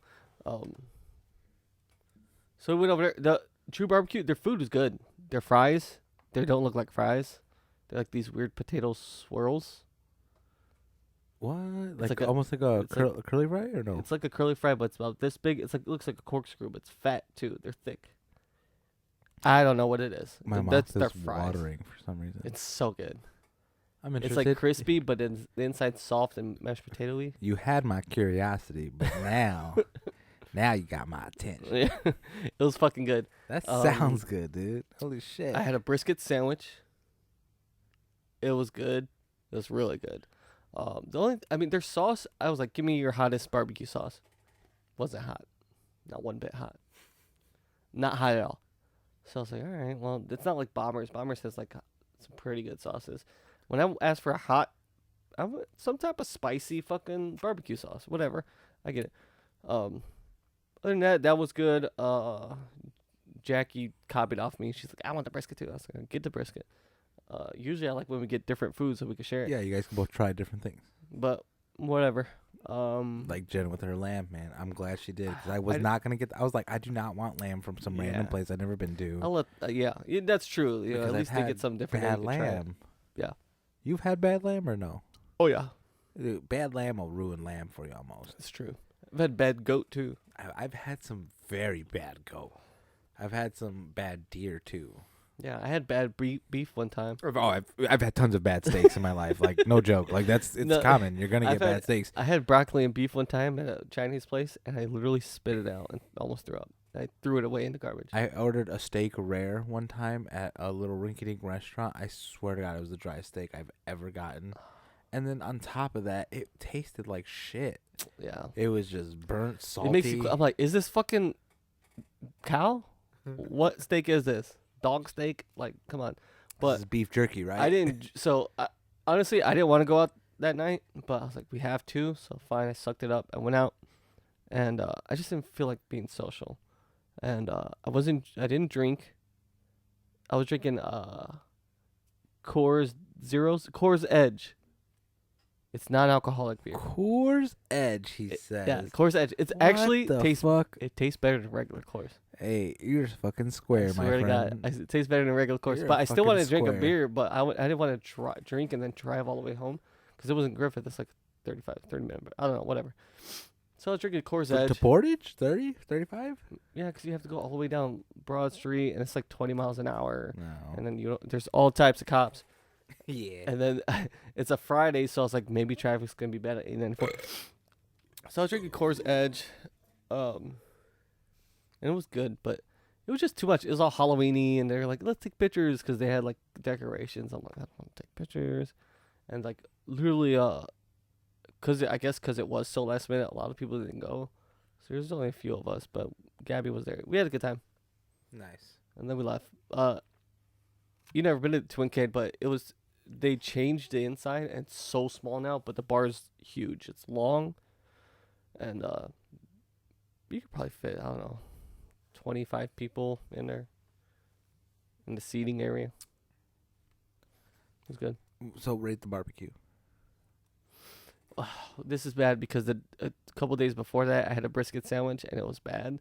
So we went over there. The True Barbecue, their food is good. Their fries, they don't look like fries. They're like these weird potato swirls. What? like Almost like a it's like- curly fry or no? It's like a curly fry, but it's about this big. It's like looks like a corkscrew, but it's fat too. They're thick. I don't know what it is. My mouth That's their is fries. watering for some reason. It's so good. I'm It's interested. like crispy, but the inside's soft and mashed potato-y. You had my curiosity, but now, now you got my attention. Yeah, it was fucking good. That Um, sounds good, dude. Holy shit. I had a brisket sandwich. It was good. It was really good. Their sauce. I was like, give me your hottest barbecue sauce. Wasn't hot, not one bit hot. Not hot at all. So I was like, all right, well, it's not like Bombers. Bombers has like some pretty good sauces. When I asked for a hot, some type of spicy fucking barbecue sauce, whatever, I get it. Other than that, that was good. Jackie copied off me. She's like, I want the brisket too. I was like, get the brisket. Usually I like when we get different foods so we can share it. Yeah, you guys can both try different things. But whatever. Like Jen with her lamb, man. I'm glad she did. 'Cause I was I- not gonna get. I was like, I do not want lamb from some random Yeah. place I've never been to. I'll let. Yeah, that's true. Yeah, Because at I've least they had get something different. Bad and you can try it. lamb. Yeah. You've had bad lamb or no? Oh yeah, Dude, bad lamb will ruin lamb for you almost. it's true. I've had bad goat too. I've had some very bad goat. I've had some bad deer too. Yeah, I had bad beef one time. Oh, I've had tons of bad steaks in my life. Like no joke. Like it's No, common. You're gonna get I've bad had- steaks. I had broccoli and beef one time at a Chinese place, and I literally spit it out and almost threw up. I threw it away in the garbage. I ordered a steak rare one time at a little rinky-dink restaurant. I swear to God, it was the driest steak I've ever gotten. And then on top of that, it tasted like shit. Yeah, It was just burnt, salty. it makes you. I'm like, is this fucking cow? What steak is this? Dog steak? Like, come on. This But is beef jerky, right? I didn't. So honestly, I didn't want to go out that night, but I was like, we have to. So fine, I sucked it up. I went out, and I just didn't feel like being social, and I didn't drink. I was drinking Coors Zeros, Coors Edge. It's non-alcoholic beer. Coors Edge, he says. Yeah, Coors Edge. It's What actually the tastes. fuck? It tastes better than regular Coors. Hey, you're fucking square, I my swear to friend. God, it tastes better than regular Coors. You're But a I still want to fucking drink a square. beer, but I didn't want to drink and then drive all the way home because it was in Griffith. It's like 30 minutes. But I don't know, whatever. So I was drinking Coors To Edge. Portage? 30? 35? Yeah, because you have to go all the way down Broad Street, and it's like 20 miles an hour. No. And then there's all types of cops. Yeah. And then it's a Friday, so I was like, maybe traffic's gonna be bad at 894. So I was drinking Coors Edge, and it was good, but it was just too much. It was all Halloweeny, and they were like, let's take pictures because they had like decorations. I'm like, I don't want to take pictures, and like literally, because it was so last minute, a lot of people didn't go, so there's only a few of us, but Gabby was there. We had a good time, Nice. and then we left. You never been to Twin Cade, but they changed the inside and it's so small now, but the bar's huge. It's long, and you could probably fit, I don't know, 25 people in there in the seating area. It was good. So rate the barbecue. This is bad because a couple days before that I had a brisket sandwich and it was bad.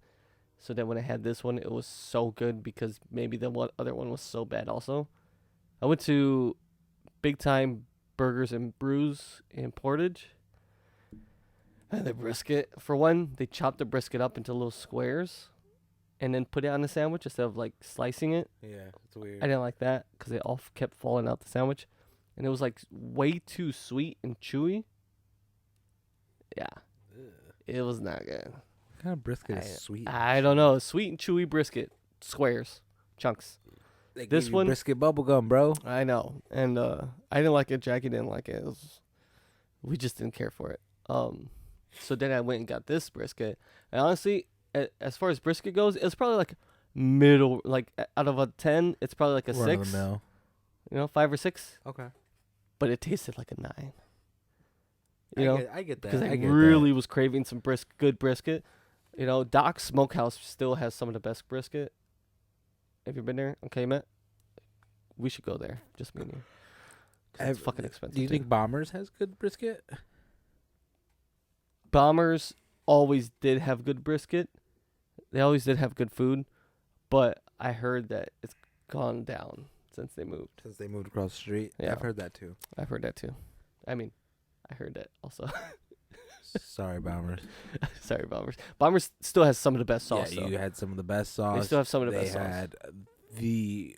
So then when I had this one, it was so good because maybe the other one was so bad also. I went to Big Time Burgers and Brews in Portage. And the brisket, for one, they chopped the brisket up into little squares and then put it on the sandwich instead of like slicing it. Yeah, it's weird. I didn't like that because it all kept falling out the sandwich. And it was like way too sweet and chewy. Yeah. It was not good. What kind of brisket is sweet? I don't know. Sweet and chewy brisket. Squares. Chunks. They this gave you one- brisket bubblegum, bro. I know. And I didn't like it. Jackie didn't like it. We just didn't care for it. So then I went and got this brisket. And honestly, as far as brisket goes, it's probably like middle. Like out of a 10, it's probably like a Run of 6. the mill. 5 or 6. Okay. But it tasted like a 9. I get that. Because I get really was craving some good brisket. Doc's Smokehouse still has some of the best brisket. Have you been there? Okay, Matt. We should go there. Just me and you. 'Cause it's fucking expensive. Do you think Bombers has good brisket? Bombers always did have good brisket. They always did have good food, but I heard that it's gone down since they moved. Since they moved across the street? Yeah. I've heard that too. I've heard that too. I mean, I heard that also. Sorry, Bombers. Sorry, Bombers. Bombers still has some of the best sauce, Yeah, though. you had some of the best sauce. They still have some of the best sauce. They had the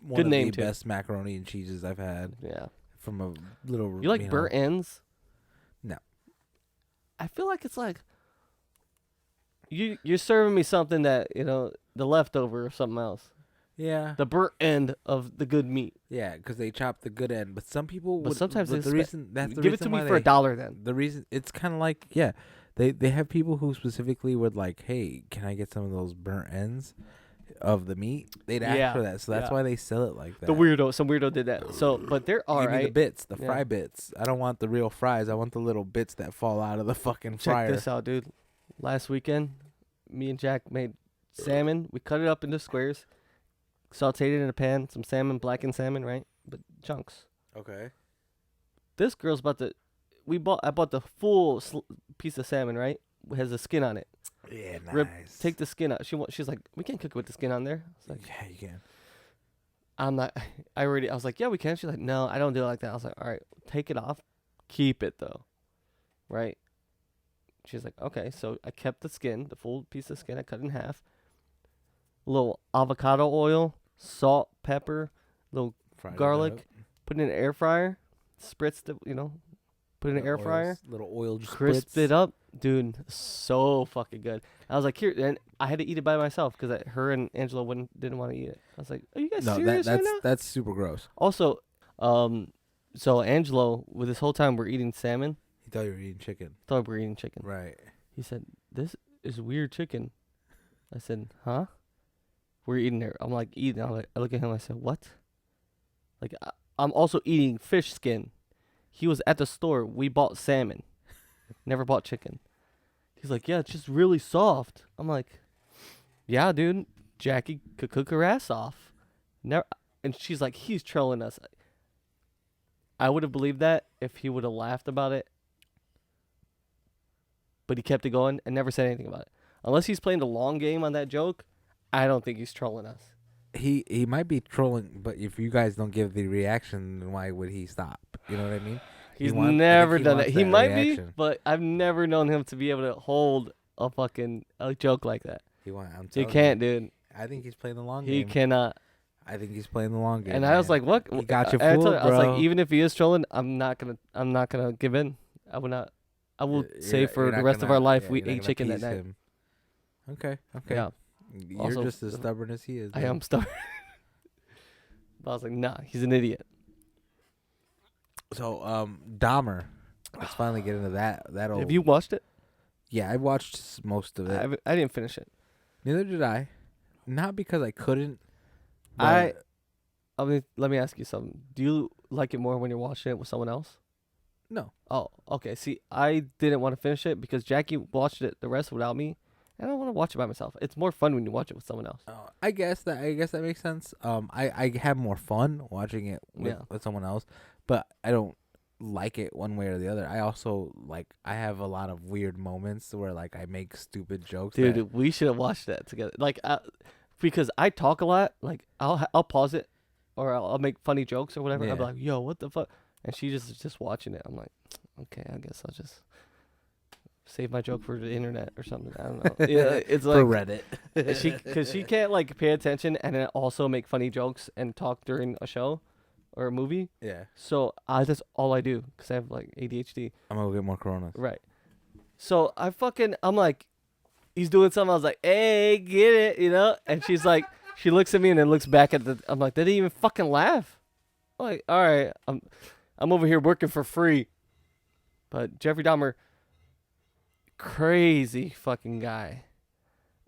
one Good of name, the too. best macaroni and cheeses I've had Yeah. from a little. You like burnt ends? No. I feel like it's like you're serving me something that the leftover or something else. Yeah. The burnt end of the good meat. Yeah, because they chop the good end, but some people. But sometimes the reason that's the give it reason to me why for they- $1 then. The reason it's kind of like they have people who specifically would like, hey, can I get some of those burnt ends of the meat? They'd ask Yeah, for that, so that's yeah. why they sell it like that. Some weirdo did that. So, but they're all Give me the right. bits, the Yeah. fry bits. I don't want the real fries. I want the little bits that fall out of the fucking Check fryer. this out, dude. Last weekend, me and Jack made salmon. We cut it up into squares, sauteed it in a pan. Some salmon, blackened salmon, right? But chunks. Okay. This girl's about to. I bought the full piece of salmon, right? It has the skin on it. Yeah, nice. Take the skin out. She's like, we can't cook it with the skin on there. I was like, Yeah, you can. I'm not. I was like, yeah, we can. She's like, no, I don't do it like that. I was like, all right, take it off, keep it though, right? She's like, okay. So I kept the skin, the full piece of skin. I cut it in half. A little avocado oil, salt, pepper, little Fried it garlic. up. Put it in an air fryer. Spritzed it, put it in an air fryer. Little oil just Crisp spritz. it up, dude. So fucking good. I was like, here, and I had to eat it by myself because her and Angela didn't want to eat it. I was like, are you guys No, serious right now? that's super gross. Also, so Angelo, with this whole time we're eating salmon, He thought you were eating chicken. thought we were eating chicken. Right. He said, "This is weird chicken." I said, "Huh?" We're eating it. I'm like eating. I look at him. I said, "What?" Like I'm also eating fish skin. He was at the store. We bought salmon. Never bought chicken. He's like, "Yeah, it's just really soft." I'm like, "Yeah, dude. Jackie could cook her ass off." Never. And she's like, "He's trolling us." I would have believed that if he would have laughed about it. But he kept it going and never said anything about it. Unless he's playing the long game on that joke, I don't think he's trolling us. He might be trolling, but if you guys don't give the reaction, then why would he stop? You know what I mean? He's I think never he done wants that. He that might reaction. be, but I've never known him to be able to hold a joke like that. I'm He telling can't, you. dude. I think he's playing the long He game. cannot. I think he's playing the long game. And I was man. like, "What?" He got you And I told fooled, her- I was bro. like, "Even if he is trolling, I'm not gonna give in. I will not. I will You're say not- for you're the not rest of gonna- our life yeah, we you're not ate gonna chicken that appease night." him. Okay. Yeah, You're Also, just as stubborn as he is. I man. am stubborn. But I was like, "Nah, he's an idiot." So, Dahmer. Let's finally get into that. That old. Have you watched it? Yeah, I watched most of it. I didn't finish it. Neither did I. Not because I couldn't. I but let me ask you something. Do you like it more when you're watching it with someone else? no. Oh, okay. See, I didn't want to finish it because Jackie watched it the rest without me, and I don't want to watch it by myself. It's more fun when you watch it with someone else. I guess that makes sense. I have more fun watching it with someone else, but I don't like it one way or the other. I also I have a lot of weird moments where I make stupid jokes. Dude, we should have watched that together. Because I talk a lot. Like I'll pause it, or I'll make funny jokes or whatever. I'll be Yeah. like, "Yo, what the fuck?" And she just watching it. I'm like, "Okay, I guess I'll just save my joke for the internet or something." I don't know. Yeah, it's for like Reddit. because she can't pay attention and then also make funny jokes and talk during a show or a movie. Yeah, So that's all I do because I have ADHD. I'm gonna go get more Coronas. Right. So I'm like, he's doing something. I was like, "Hey, get it," and she's like, she looks at me and then looks back at I'm like, they didn't even fucking laugh. I'm like, all right, I'm over here working for free. But Jeffrey Dahmer, crazy fucking guy.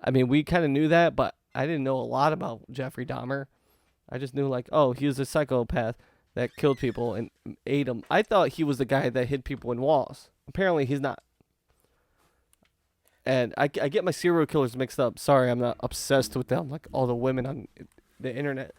I mean, we kind of knew that, but I didn't know a lot about Jeffrey Dahmer. I just knew like, oh, he was a psychopath that killed people and ate them. I thought he was the guy that hid people in walls. Apparently, he's not. And I get my serial killers mixed up. Sorry, I'm not obsessed with them like all the women on the internet.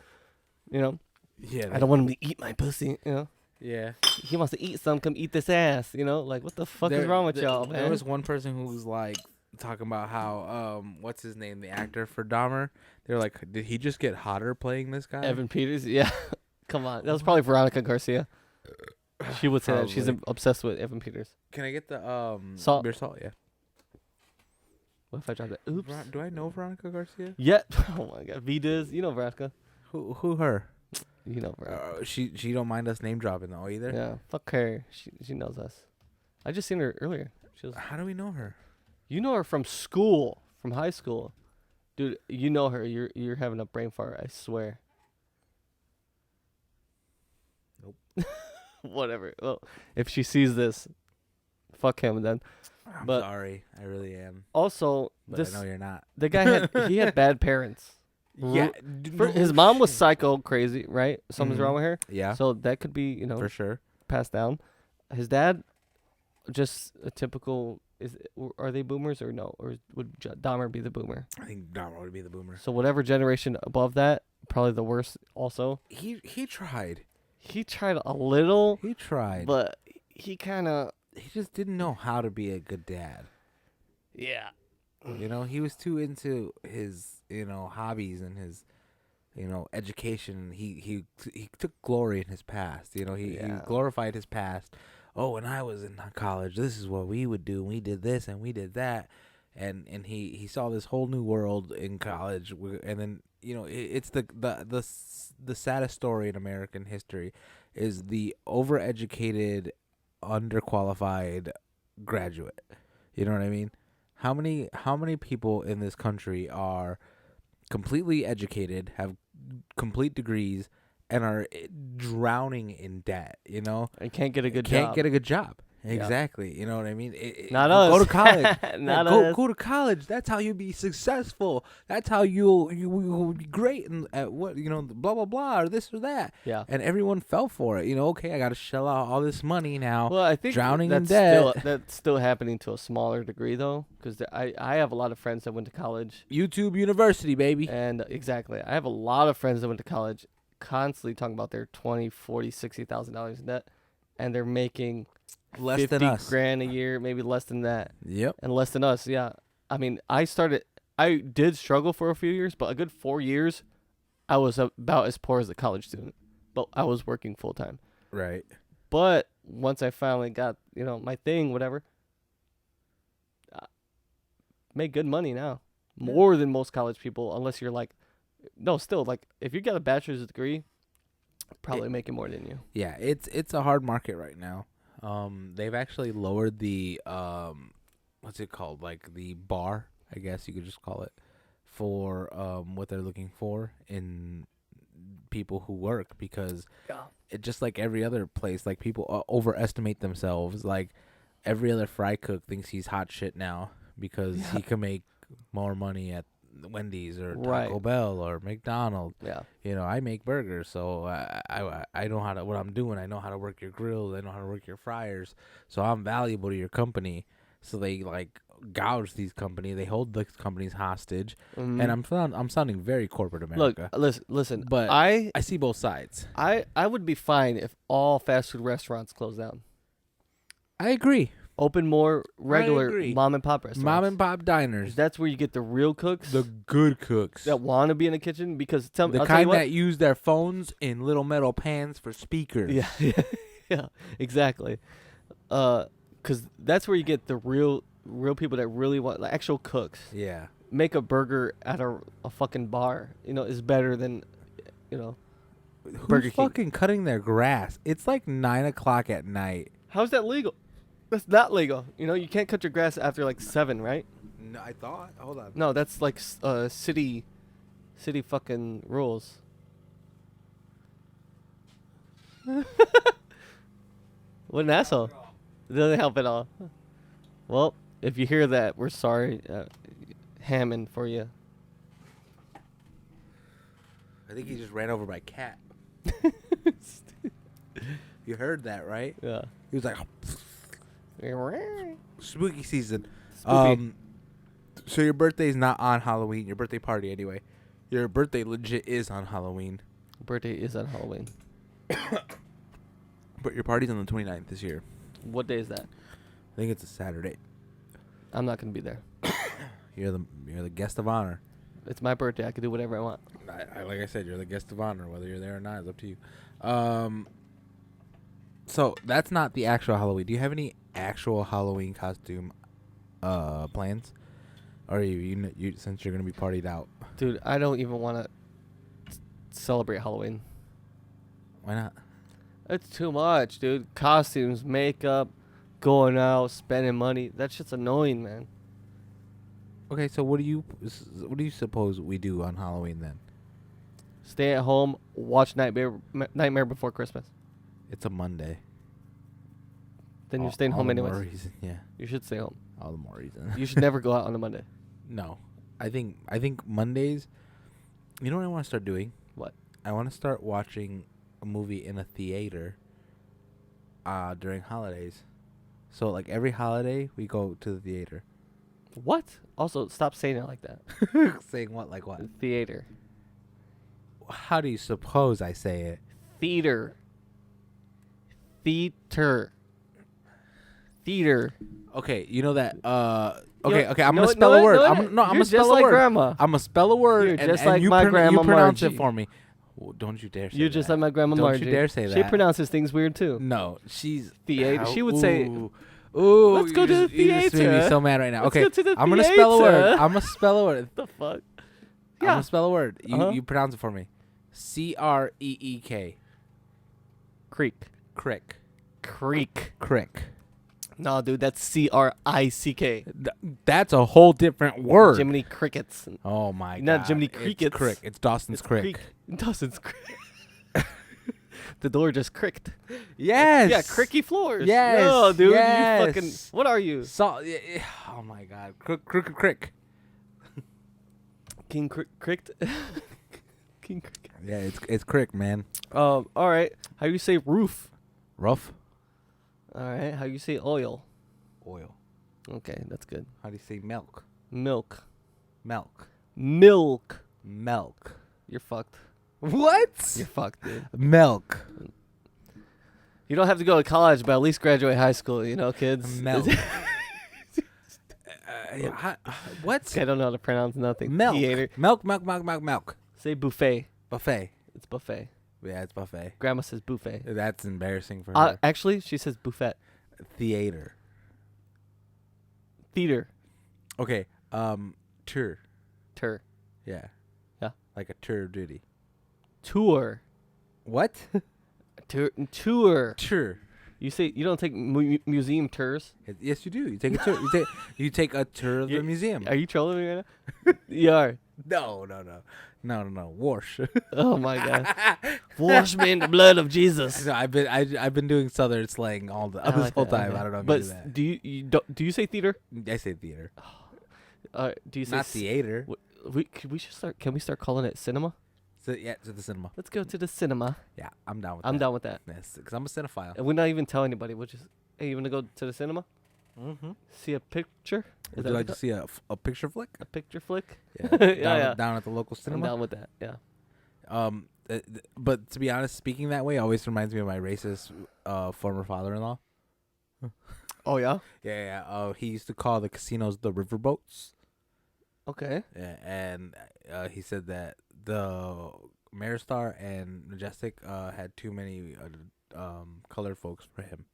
You know, Yeah. I don't want him to eat my pussy. You know, Yeah. he wants to eat some. Come eat this ass. You know, like what the fuck is wrong with y'all, man? There was one person who was like talking about how what's his name, the actor for Dahmer. They're like, did he just get hotter playing this guy? Evan Peters. Yeah, come on. That was probably Veronica Garcia. She would say that. She's Probably. obsessed with Evan Peters. Can I get the Salt. beer salt? Yeah. What if I tried that? Oops. Do I know Veronica Garcia? Yeah. Oh my God. V does. You know Veronica. Who her? You know Veronica. She don't mind us name dropping though either. Yeah. Fuck her. She knows us. I just seen her earlier. She was. How do we know her? You know her from school, from high school, dude. You know her. You're having a brain fart. I swear. Nope. Whatever. Well, if she sees this, fuck him then. I'm But- sorry, I really am. Also, But this I know you're not. the guy he had bad parents. Yeah, His mom was psycho crazy, right? Something's Mhm. wrong with her. Yeah, So that could be, for sure. passed down. His dad, just a typical. Are they boomers or no? Or would Dahmer be the boomer? I think Dahmer would be the boomer. So whatever generation above that, probably the worst. Also, He tried. he tried a little, He tried. but he kind of He just didn't know how to be a good dad. yeah. You know, he was too into his, hobbies and his, education. He took glory in his past. He Yeah. glorified his past. Oh, when I was in college, this is what we would do. We did this and we did that, and he saw this whole new world in college. And then it's the saddest story in American history is the overeducated, underqualified graduate. You know what I mean? How many people in this country are completely educated, have complete degrees, and are drowning in debt? I can't get a good Can't job. get a good job. Yeah. Exactly. You know what I mean? Not Go us. to college. Not go, us. go to college. That's how you be successful. That's how you'll be great at what blah blah blah or this or that. Yeah. And everyone fell for it. Okay, I got to shell out all this money now. Well, I think drowning in that's that's still happening to a smaller degree though, because I have a lot of friends that went to college. YouTube University, baby. And exactly, I have a lot of friends that went to college, constantly talking about their $20,000, $40,000, $60,000 in debt, and they're making Less 50 than us. grand a year, maybe less than that, Yep. and less than us. Yeah, I mean, I did struggle for a few years, but a good 4 years, I was about as poor as a college student, but I was working full time. Right. But once I finally got my thing, whatever, make good money now, more than most college people, unless you're like. No, still, like, if you got a bachelor's degree, probably making more than you. Yeah, it's a hard market right now. They've actually lowered the what's it called? Like the bar, I guess you could just call it, for what they're looking for in people who work, because it just like every other place, like people overestimate themselves. Like every other fry cook thinks he's hot shit now because he can make more money at Wendy's or Taco Right. Bell or McDonald's. Yeah. I make burgers, so I know how to what I'm doing. I know how to work your grills. I know how to work your fryers. So I'm valuable to your company. So they like gouge these companies. They hold the companies hostage. Mhm. And I'm sounding very corporate America. Look, listen. But I I see both sides. would be fine if all fast food restaurants closed down. I agree. Open more regular agree. mom and pop restaurants. Mom and pop diners, That's where you get the real cooks the good cooks, that want to be in the kitchen. Because the I'll tell you kind what, that use their phones in little metal pans for speakers. yeah, yeah, exactly. 'Cause that's where you get the real people that really want, like, actual cooks. Yeah. Make a burger at a fucking bar, is better than, Burger Who's King. fucking cutting their grass? It's like 9:00 at night. How's that legal? That's not legal. You can't cut your grass after like 7, right? No, I thought. Hold on. No, that's like city fucking rules. What an asshole. It doesn't help at all. Well, if you hear that, we're sorry. Hammond for you. I think he just ran over by cat. You heard that, right? Yeah. He was like, spooky season. Spoopy. So your birthday's not on Halloween. Your birthday party, anyway. Your birthday legit is on Halloween. Birthday is on Halloween. But your party's on the 29th this year. What day is that? I think it's a Saturday. I'm not gonna be there. You're the guest of honor. It's my birthday. I can do whatever I want. Like I said, you're the guest of honor. Whether you're there or not is up to you. So that's not the actual Halloween. Do you have any actual Halloween costume plans? Or you since you're gonna be partied out? Dude, I don't even want to celebrate Halloween. Why not? It's too much, dude. Costumes, makeup, going out, spending money. That shit's annoying, man. Okay, so what do you suppose we do on Halloween then? Stay at home, watch Nightmare Before Christmas. It's a Monday. Then you're staying home all the more anyways. reason, yeah, You should stay home. all the more reason. You should never go out on a Monday. No, I think Mondays. You know what I want to start doing? What? I want to start watching a movie in a theater. During holidays, so like every holiday we go to the theater. What? Also, stop saying it like that. Saying what? Like what? Theater. How do you suppose I say it? Theater. Theater. Theater. Okay, you know that. You Okay. I'm know gonna it- spell know a it- word. know it? I'm gonna You're spell just a like word. grandma. I'm gonna spell a word. You're and, just and like you my grandma You pronounce Margie. it for me. Well, don't you dare say You're that. just like my grandma Don't Margie. you dare say She that. pronounces things weird too. No, she's Theater. She would say, Ooh, "Let's go to the You just made me theater. so mad right now. Let's Okay, go to the I'm gonna spell a word. theater." I'm gonna spell a word. the fuck? I'm gonna spell a word. Uh-huh. You pronounce it for me. Creek. Creek. Crick. Creek. Crick. No, dude, that's CRICK. That's a whole different word. Jiminy Crickets. Oh my god. Not Jiminy It's Crickets. Crick. It's Dawson's Crick. Creek. Dawson's Creek. The door just cricked. Yes. Yeah, cricky floors. Yes, No, dude, yes. you fucking. What are you? Oh my god. Crick. King Cricked. King Crick. Yeah, it's Crick, man. All right. How you say roof? Rough. All right. How you say oil? Oil. Okay, that's good. How do you say milk? Milk. Milk. Milk. Milk. You're fucked. What? You're fucked, dude. Milk. You don't have to go to college, but at least graduate high school, you know, kids. Milk. What? I don't know how to pronounce nothing. Milk. Theater. Milk. Say buffet. Buffet. It's buffet. Yeah, it's buffet. Grandma says buffet. That's embarrassing for her. Actually, she says buffet. Theater. Theater. Okay. Tour. Tur. Yeah. Yeah. Like a tour of duty. Tour. What? Tour. Tour. You say you don't take museum tours. Yes, you do. You take a tour. You take a tour of the museum. Are you trolling me right now? You are. No. Wash. Oh my god. Wash me in the blood of Jesus. No, I've been doing Southern slang all this whole time. I don't know if but you do that. Do you say theater? I say theater. Do you say Not theater. We should start. Can we start calling it cinema? So yeah, to the cinema. Let's go to the cinema. Yeah, I'm down with that. I'm down with that. Yes, because I'm a cinephile. And we're not even telling anybody. We'll just, hey, you want to go to the cinema? Mm-hmm. See a picture? Would you like to see a picture flick? A picture flick? Yeah, Yeah. down at the local I'm cinema. down with that. Yeah. But to be honest, speaking that way always reminds me of my racist former father-in-law. Oh yeah. Yeah. He used to call the casinos the riverboats. Okay. Yeah, and he said that the Maristar and Majestic had too many colored folks for him.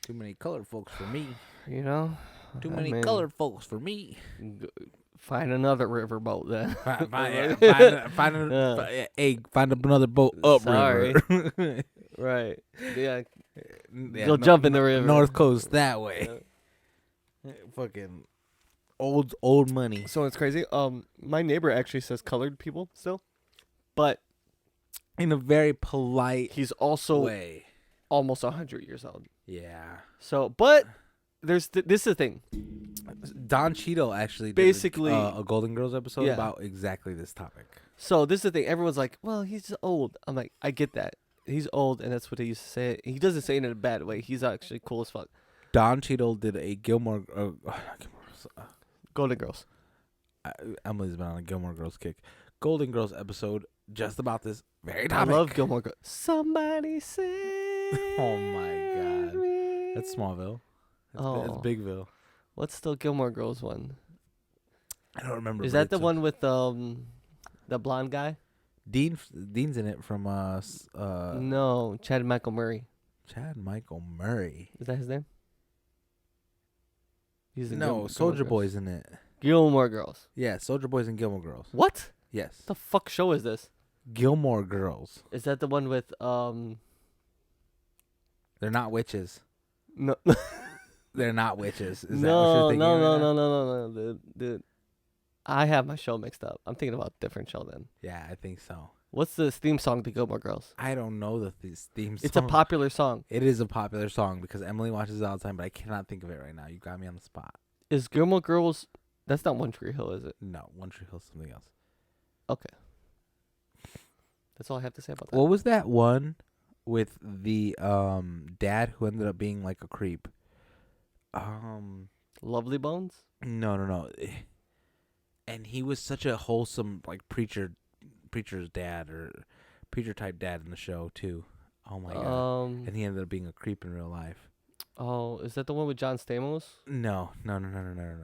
Too many colored folks for me. You know. Too many colored folks for me. Find another riverboat then. Find another boat up Sorry. river. Right. Yeah. Yeah, You'll jump in the river. North Coast that way. Fucking old money. So it's crazy. My neighbor actually says colored people still, but In a very polite he's also way. almost 100 years old. Yeah. So, but this is the thing. Don Cheadle actually did Basically- a Golden Girls episode Yeah. about exactly this topic. So this is the thing. Everyone's like, well, he's old. I'm like, I get that. He's old, and that's what he used to say. He doesn't say it in a bad way. He's actually cool as fuck. Don Cheadle did a Gilmore. Golden Girls. Emily's been on a Gilmore Girls kick. Golden Girls episode just about this very I topic. love Gilmore Girls. Somebody say. Oh my God. me. That's Smallville. That's Oh. Bigville. What's the Gilmore Girls one? I don't remember. Is but that the it's one with the blonde guy? Dean's in it from No, Chad Michael Murray. Chad Michael Murray. Is that his name? He's in No, Gilmore Soldier Girls. Boy's in it. Gilmore Girls. Yeah, Soldier Boy's in Gilmore Girls. What Yes. the fuck show is this? Gilmore Girls. Is that the one with They're not witches. No, They're not witches. Is that what no, you're thinking? no, right no, now? no, no, no, dude. I have my show mixed up. I'm thinking about a different show then. Yeah, I think so. What's the theme song to Gilmore Girls? I don't know these themes. It's a popular song. It is a popular song because Emily watches it all the time, but I cannot think of it right now. You got me on the spot. Is Gilmore Girls? That's not One Tree Hill, is it? No, One Tree Hill's something else. Okay. That's all I have to say about that. What was that one with the dad who ended up being like a creep? Lovely Bones? No. And he was such a wholesome like preacher's dad or preacher type dad in the show too. Oh my god. And he ended up being a creep in real life. Oh, is that the one with John Stamos? No. Not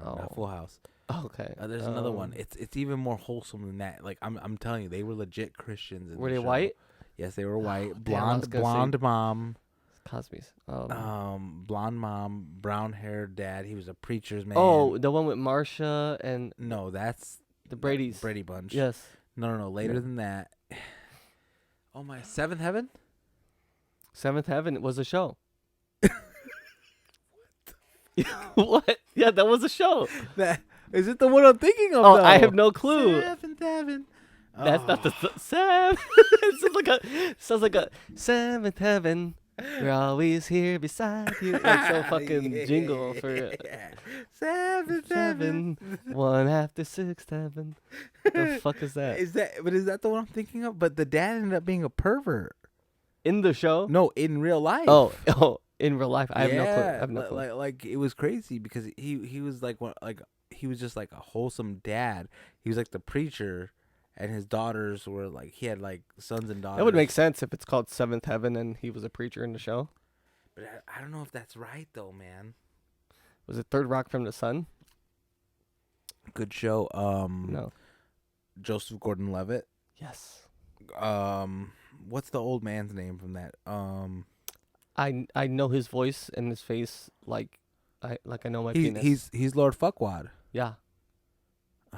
Oh. Full House. Okay. There's another one. It's even more wholesome than that. Like I'm telling you, they were legit Christians. In Were the they show. white? Yes, they were white. Damn, I was gonna Blonde mom. Cosby's. Blonde mom, brown haired dad. He was a preacher's man. Oh, the one with Marsha and no, that's the Brady's. Brady Bunch. Yes. No. Later No. than that. Oh my, Seventh Heaven. Seventh Heaven was a show. What? Yeah, that was a show. That is it. The one I'm thinking of. Oh, though? I have no clue. Seventh Heaven. That's not the seven. It sounds like a seventh heaven. We're always here beside you. Like some fucking jingle for Seventh Heaven. 1 after 6 heaven. The fuck is that? Is that the one I'm thinking of? But the dad ended up being a pervert. In the show? No, in real life. Oh, in real life. I have no clue. I have no clue. Like it was crazy because he was like he was just like a wholesome dad. He was like the preacher, and his daughters were like he had like sons and daughters. That would make sense if it's called Seventh Heaven and he was a preacher in the show. But I don't know if that's right though, man. Was it Third Rock from the Sun? Good show. No. Joseph Gordon-Levitt. Yes. What's the old man's name from that? I know his voice and his face like I know my penis. He's Lord Fuckwad. Yeah. Oh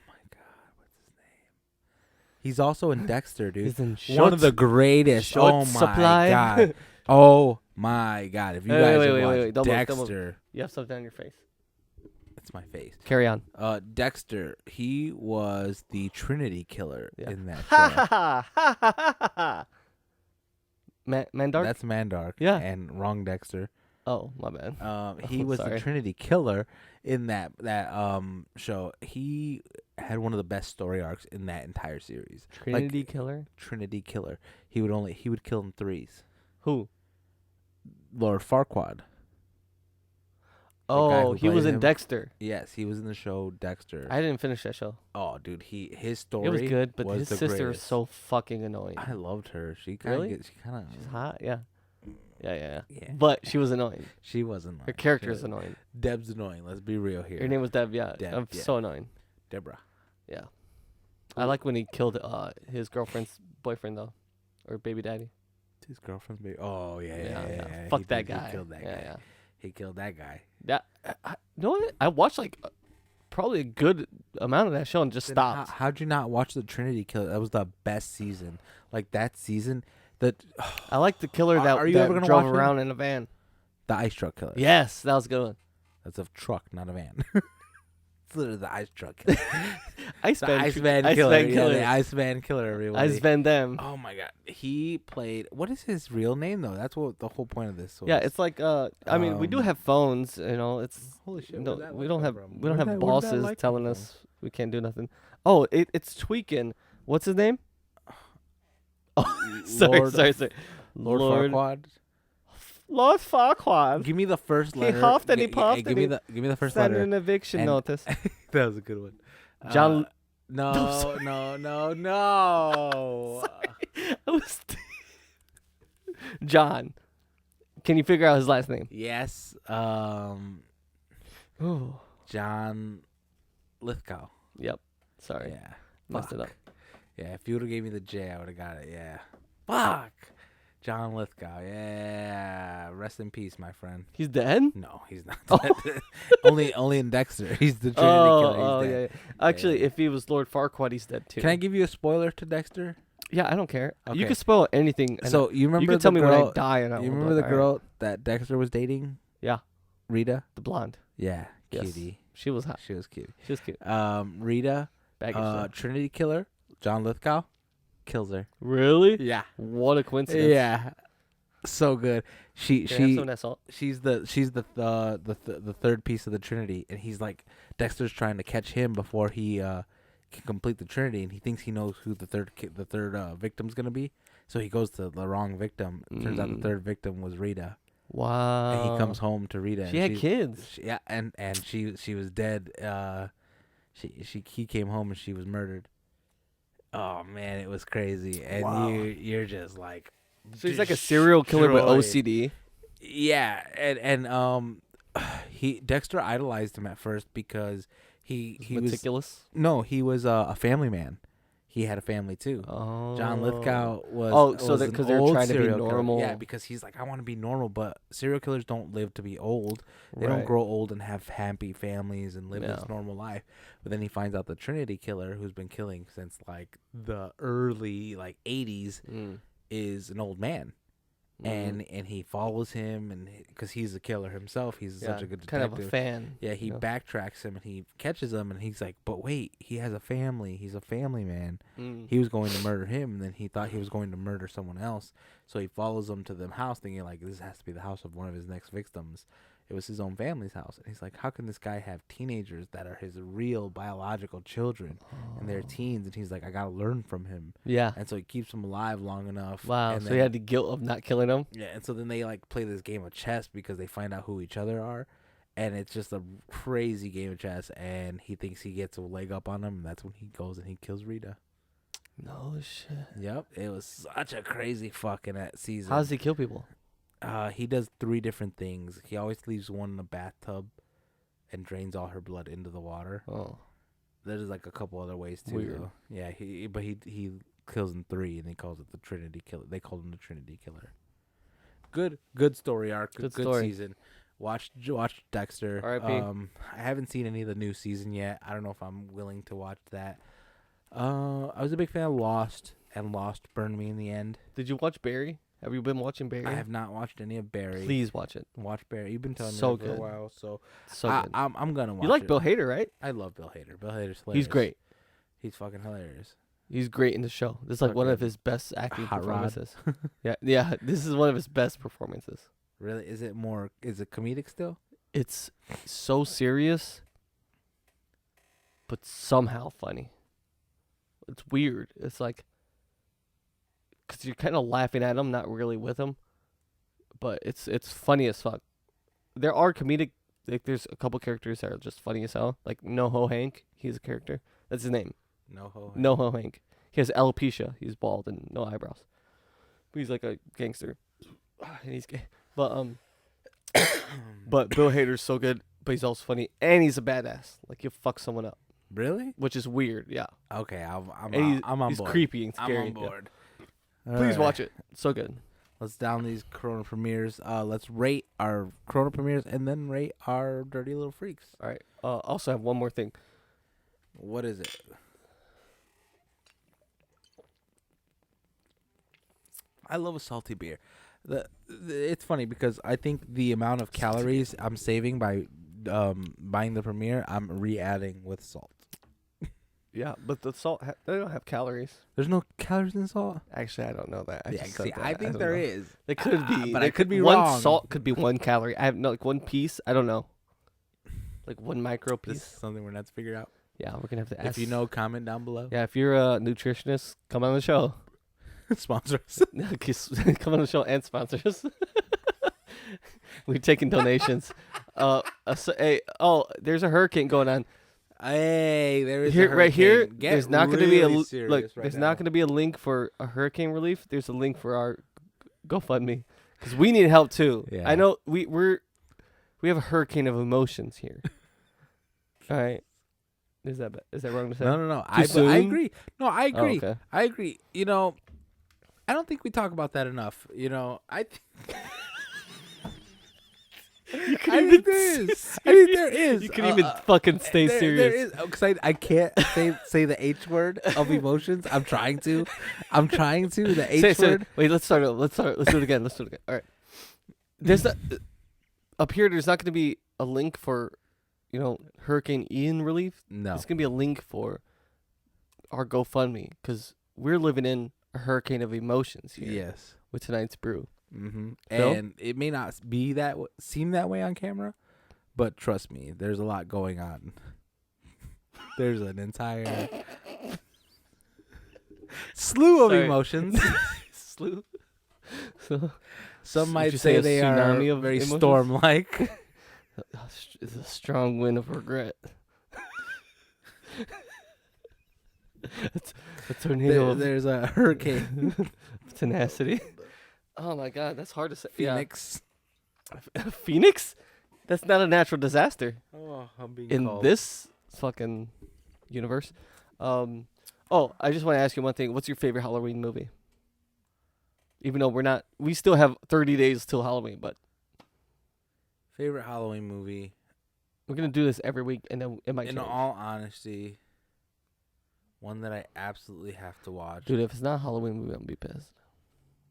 my god, what's his name? He's also in Dexter, dude. He's in One of the greatest. Short Oh my Supply. god. Oh my god. If you guys wait, have wait, watched wait. Don't move, don't move. Dexter, You have something on your face. it's my face. Carry on. Dexter, he was the Trinity killer Yeah. in that Ha show. ha ha ha ha ha ha. Mandark? That's Mandark. Yeah. And wrong Dexter. Oh, my bad. He I'm was the sorry. Trinity killer in that show. He had one of the best story arcs in that entire series. Trinity Killer? Trinity killer. He would kill in threes. Who? Lord Farquaad. guy Oh, who he was played in him. Dexter. Yes, he was in the show Dexter. I didn't finish that show. Oh, dude, his story It was good, but was his the sister was greatest. so fucking annoying. I loved her. She kind of Really? she kind of She's hot, yeah. Yeah. Yeah. But she was annoying. She wasn't. Her character is annoying. Deb's annoying. Let's be real here. Her name was Deb, yeah. Deb, I'm yeah. so annoying. Deborah. Yeah. I like when he killed his girlfriend's boyfriend though, or baby daddy. His girlfriend's baby. Oh yeah. Fuck He that did- guy. He killed that guy. Yeah. He killed that guy. That you know what? I watched like probably a good amount of that show and just Then stopped. How'd you not watch the Trinity Killer? That was the best season. Like that season, the I like the killer that, Are you that ever gonna drove watch it? around in a van. ice truck killer. Yes, that was a good one. That's a truck, not a van. It's literally the ice truck killer. Iceman. The Iceman killer. Yeah, the Iceman killer, everybody. Iceman them. Oh my god. He played. What is his real name though? That's what the whole point of this was. Yeah, it's like I mean, we do have phones, you know. It's holy shit. no, where'd that we light don't come have from? we don't Where'd have that- where'd that bosses light come telling from? us we can't do nothing. Oh, it's tweaking. What's his name? Oh, sorry. Lord Farquaad. Lord Farquaad. Give me the first He letter. huffed and he puffed Give and me the first Send letter. an eviction And- notice. That was a good one. John- No, no. I was John. Can you figure out his last name? Yes. Oh. John Lithgow. Yep. Sorry. Yeah. Messed it up. Yeah, if you would have gave me the J, I would have got it. Yeah. Fuck. John Lithgow. Yeah. Rest in peace, my friend. He's dead? No, he's not. Oh. Dead. only in Dexter. He's the Trinity killer. He's Yeah, dead. yeah. Actually, Yeah. if he was Lord Farquaad, he's dead too. Can I give you a spoiler to Dexter? Yeah, I don't care. You Okay. can spoil anything. and So you remember you can tell the me girl? when I die, and I You will be remember the like, "All right." girl that Dexter was dating? Yeah. Rita. The blonde. Yeah, Yes. cutie. She was hot. She was cute. She was cute. Rita, Baggage. though. Trinity killer, John Lithgow, kills her. Really? Yeah. What a coincidence. Yeah. So good. Can I have some of that salt? She's the third piece of the Trinity, and he's like Dexter's trying to catch him before he can complete the Trinity, and he thinks he knows who the third victim's gonna be, so he goes to the wrong victim. Turns out the third victim was Rita, Wow. and he comes home to Rita. She and had kids. yeah, and she was dead. He came home and she was murdered. Oh man, it was crazy, and Wow. you're just like. So he's like a serial killer with destroyed. OCD. Yeah, and Dexter idolized him at first because he was meticulous. he was a family man. He had a family too. Oh. John Lithgow was so an because they're old trying to be serial killer. normal. Yeah, because he's like, I want to be normal, but serial killers don't live to be old. They don't Right. grow old and have happy families and live this No. normal life. But then he finds out the Trinity killer, who's been killing since like the early 80s, Mm. is an old man. And he follows him, and because he's a killer himself, he's such a good detective. kind of a fan. Yeah, he you know? backtracks him and he catches him, and he's like, "But wait, he has a family. He's a family man. Mm. He was going to murder him, and then he thought he was going to murder someone else. So he follows them to the house, thinking like this has to be the house of one of his next victims. It was his own family's house, and he's like, how can this guy have teenagers that are his real biological children, and they're teens? And he's like, I gotta learn from him. Yeah. And so he keeps them alive long enough. Wow. And So then, he had the guilt of not killing him. yeah, and so then they like play this game of chess because they find out who each other are, and it's just a crazy game of chess. And he thinks he gets a leg up on him, and that's when he goes and he kills Rita. No shit. Yep, it was such a crazy fucking season. How does he kill people? He does 3 different things. He always leaves one in a bathtub and drains all her blood into the water. Oh. There's like a couple other ways too. Weird. Though. Yeah, he kills in 3, and he calls it the Trinity Killer. They called him the Trinity Killer. Good story arc. Good story. season. Watch Dexter. R.I.P. I haven't seen any of the new season yet. I don't know if I'm willing to watch that. I was a big fan of Lost, and Lost burned me in the end. Did you watch Barry? Have you been watching Barry? I have not watched any of Barry. Please watch it. Watch Barry. You've been telling me So that for a good. while, so So good. I'm gonna watch. You like it. Bill Hader, right? I love Bill Hader. Bill Hader's hilarious. He's great. He's fucking hilarious. He's great in the show. This is like one of Fucking his best acting Hot Rod. performances. yeah. This is one of his best performances. Really? Is it comedic still? It's so serious, but somehow funny. It's weird. It's like, because you're kind of laughing at him, not really with him, but it's funny as fuck. There are comedic, like there's a couple characters that are just funny as hell. Like NoHo Hank, he's a character. That's his name. NoHo Hank. He has alopecia. He's bald and no eyebrows. But he's like a gangster, and he's gay. But but Bill Hader's so good, but he's also funny, and he's a badass. Like he'll fuck someone up, Really? which is weird. Yeah. Okay, And I'm on he's board. creepy and I'm scary. on yeah. board. Please watch it. So good. Let's down these Corona premieres. Let's rate our Corona premieres and then rate our Dirty Little Freaks. All right. Also, I have one more thing. What is it? I love a salty beer. It's funny because I think the amount of calories I'm saving by buying the Premiere, I'm re-adding with salt. Yeah, but the salt they don't have calories. There's no calories in salt. Actually, I don't know that. Yeah, just see, said that. I think don't there know. is. It could be, but I could be one wrong. One salt could be 1 calorie. I have no like 1 piece. I don't know. Like 1 micro This is piece. something we're not to figure out. Yeah, we're gonna have to ask. If you know, comment down below. Yeah, if you're a nutritionist, come on the show. Sponsor us. Come on the show and sponsor us. We're taking donations. There's a hurricane going on. Hey, there is Here, a right here. hurricane. Get There's not going to be a really serious look. right There's now. not going to be a link for a hurricane relief. There's a link for our GoFundMe because we need help too. Yeah. I know we have a hurricane of emotions here. All right. Is that wrong to say? No. Too soon? I agree. No, I Oh, agree. okay. I agree. You know, I don't think we talk about that enough. You know, I think there is. I think there is. You can even fucking stay serious. There is because I can't say the H word of emotions. I'm trying to. The H word. Wait, let's start. Let's do it again. All right. There's up here. There's not going to be a link for, Hurricane Ian relief. No. It's going to be a link for our GoFundMe because we're living in a hurricane of emotions here. Yes. With tonight's brew. Mm-hmm. Phil? And it may not be seem that way on camera, but trust me, there's a lot going on. There's an entire slew of emotions. Slew. Some might Would you say a they are tsunami of very emotions? storm-like. It's a strong wind of regret. It's a tornado of There's a hurricane. tenacity. Oh my God, that's hard to say. Phoenix. Yeah. Phoenix? That's not a natural disaster Oh, I'm being in called. this fucking universe. I just want to ask you one thing. What's your favorite Halloween movie? Even though we still have 30 days till Halloween, but Favorite Halloween movie? we're gonna do this every week, and then it might In change. all honesty, one that I absolutely have to watch. Dude, if it's not a Halloween movie, I'm gonna be pissed.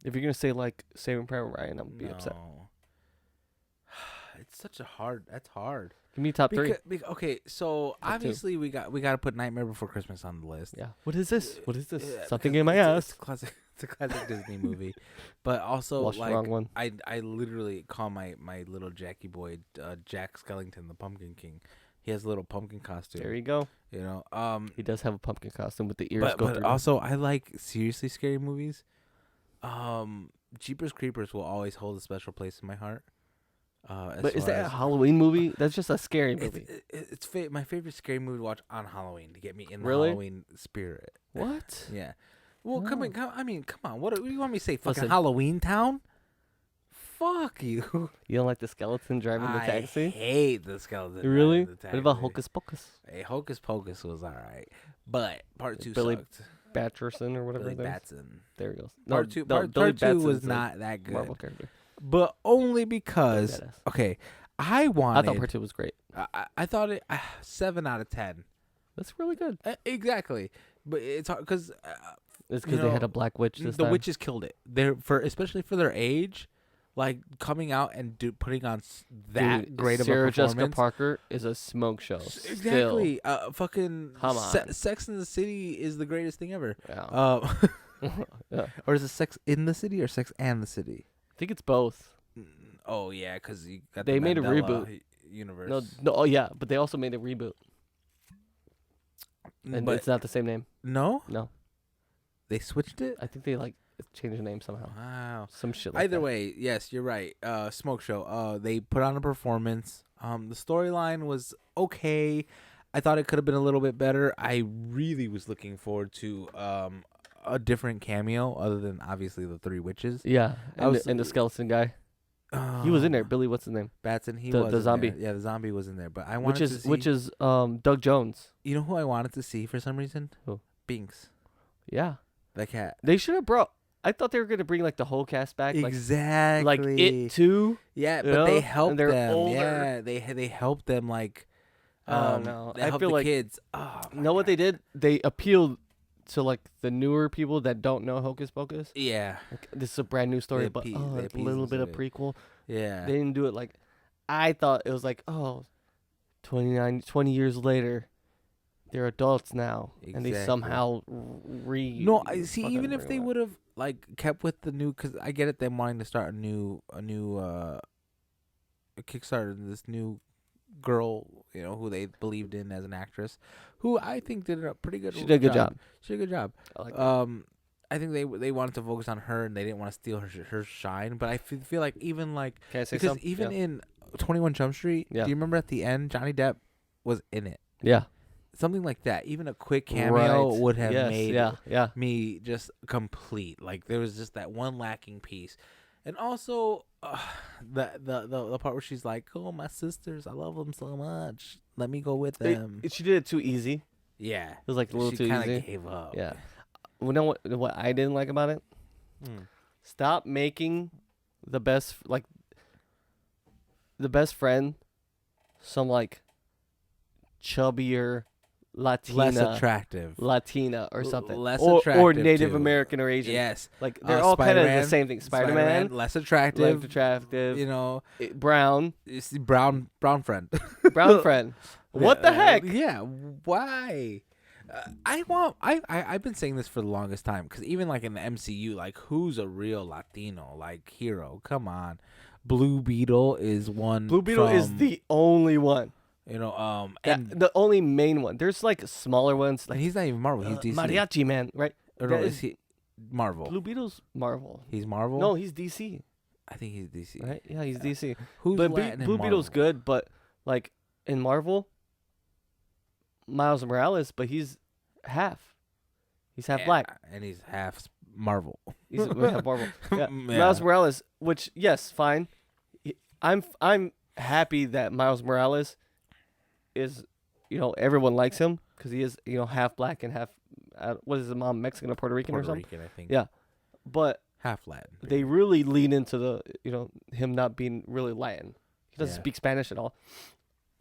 If you're gonna say like Saving Private Ryan, I'm gonna be upset. It's such a hard. That's hard. Give me top 3. Okay, so Top 2. obviously we got to put Nightmare Before Christmas on the list. Yeah. What is this? Yeah, Something because in my it's ass. a classic. It's a classic Disney movie, but also Watched the like wrong one. I literally call my little Jackie boy Jack Skellington the Pumpkin King. He has a little pumpkin costume. There you go. You know, He does have a pumpkin costume with the ears but, go but through. also I like seriously scary movies. Jeepers Creepers will always hold a special place in my heart. But is that a Halloween movie? That's just a scary movie. It's my favorite scary movie to watch on Halloween to get me in the Really? Halloween spirit. What? Yeah. Well, come Oh. on. Come on. What do you want me to say? Fucking Listen. Halloween Town? Fuck you. You don't like the skeleton driving the I taxi? hate the skeleton. Really? driving the What about taxi. Hocus Pocus? Hey, Hocus Pocus was alright, but part 2 Billy sucked. Batcherson or whatever Billy his name is. Batson. There he goes. Part two. Billy Part 2 was Batson's a not that good, Marvel character. but only because Badass. okay, I I wanted. thought part 2 was great. I thought it 7 out of 10. That's really good. Exactly, but it's hard because It's because they had a black witch this the time. witches killed it. Especially for their age, like coming out and putting on that Dude, great Sarah of a performance. Jessica Parker is a smoke show. Exactly. Fucking Come on. Sex in the City is the greatest thing ever. Still. Yeah. Yeah. Or is it Sex in the City or Sex and the City? I think it's both. Oh yeah, because you got They the made a Mandela reboot. universe. No, oh yeah, but they also made a reboot, and but it's not the same name. no, No, they switched it. I think they changed the name somehow. Wow. Some shit like Either that. way, yes, you're right. Smoke show. They put on a performance. The storyline was okay. I thought it could have been a little bit better. I really was looking forward to a different cameo other than obviously the 3 witches. Yeah, I was- and the skeleton guy. He was in there. Billy, what's his name? Batson. He The was in zombie. there. Yeah, the zombie was in there. But I wanted to see. Which is Doug Jones. You know who I wanted to see for some reason? Who? Binks, Yeah, the cat. they should have brought. I thought they were gonna bring like the whole cast back, Exactly. like It Too. Yeah, you but know? they And helped they're them. older. Yeah, they helped them like. Oh, no. They I helped feel the like- kids. Oh, my Know what God. they did? They appealed to like the newer people that don't know Hocus Pocus. Yeah, Like, this is a brand new story, They but appease- a they appease little us bit a of bit. prequel. yeah. They didn't do it like I thought. It was like, oh, 20 years later, they're adults now, and they Exactly. somehow No, I see. fucking Even if bring they them would have kept with the new, because I get it, them wanting to start a Kickstarter, this new girl, who they believed in as an actress, who I think did a pretty good. She did a good job. She did a good job. I like that. I think they wanted to focus on her, and they didn't want to steal her shine. But I feel like even Can I say because something? even in 21 Jump Street, Yeah. do you remember at the end Johnny Depp was in it? Yeah. Something like that. Even a quick cameo Right. would have Yes, made yeah. me just complete. Like there was just that one lacking piece, and also the part where she's like, "Oh, my sisters, I love them so much. Let me go with them." She did it too easy. Yeah, It was like a little she too kind easy. of gave up. Yeah. You know what I didn't like about it? Stop making the best friend some like chubbier Latina or something. Less or attractive, Native too. American or Asian. Yes, Like they're all kind of the Spider-Man. same thing. Spider-Man, less like attractive. attractive. Brown It's the brown friend. brown friend. What the heck? Yeah, why? I've been saying this for the longest time, because even like in the MCU, like who's a real Latino like hero? Come on, Blue Beetle is one. Blue Beetle is the only one. And The only main one. There's like smaller ones like he's not even Marvel. He's DC. Mariachi Man, right? Or no, That is he Marvel? Blue Beetle's Marvel. He's Marvel. No, he's DC, I think he's DC. right? Yeah, he's DC. Who's But Latin in Blue Beetle's Marvel? good, but like in Marvel, Miles Morales, but he's half. He's half black. and he's half Marvel. He's half Marvel. Yeah. Yeah. Miles Morales, which yes, fine. I'm happy that Miles Morales is, everyone likes him because he is, half black and half. What is his mom, Mexican or Puerto Rican or something? Rican, I think. Yeah, but Half Latin. they really lean into the, him not being really Latin. He doesn't Yeah. speak Spanish at all,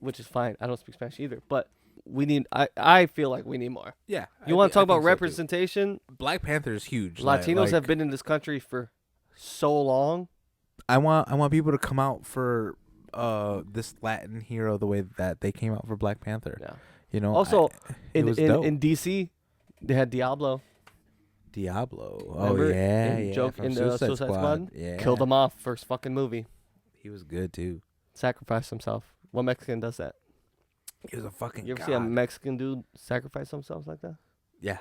which is fine. I don't speak Spanish either, but we need. I feel like we need more. Yeah. You want to talk about think so, too. representation? Black Panther is huge. Latinos have been in this country for so long. I want people to come out for this Latin hero the way that they came out for Black Panther. Yeah. Also, it was dope. in DC, they had Diablo. Diablo. Remember? Oh yeah, in yeah. in the Suicide Squad. Yeah. Killed him off first fucking movie. He was good too. Sacrificed himself. What Mexican does that? He was a fucking. You ever god. see a Mexican dude sacrifice themselves like that? Yeah.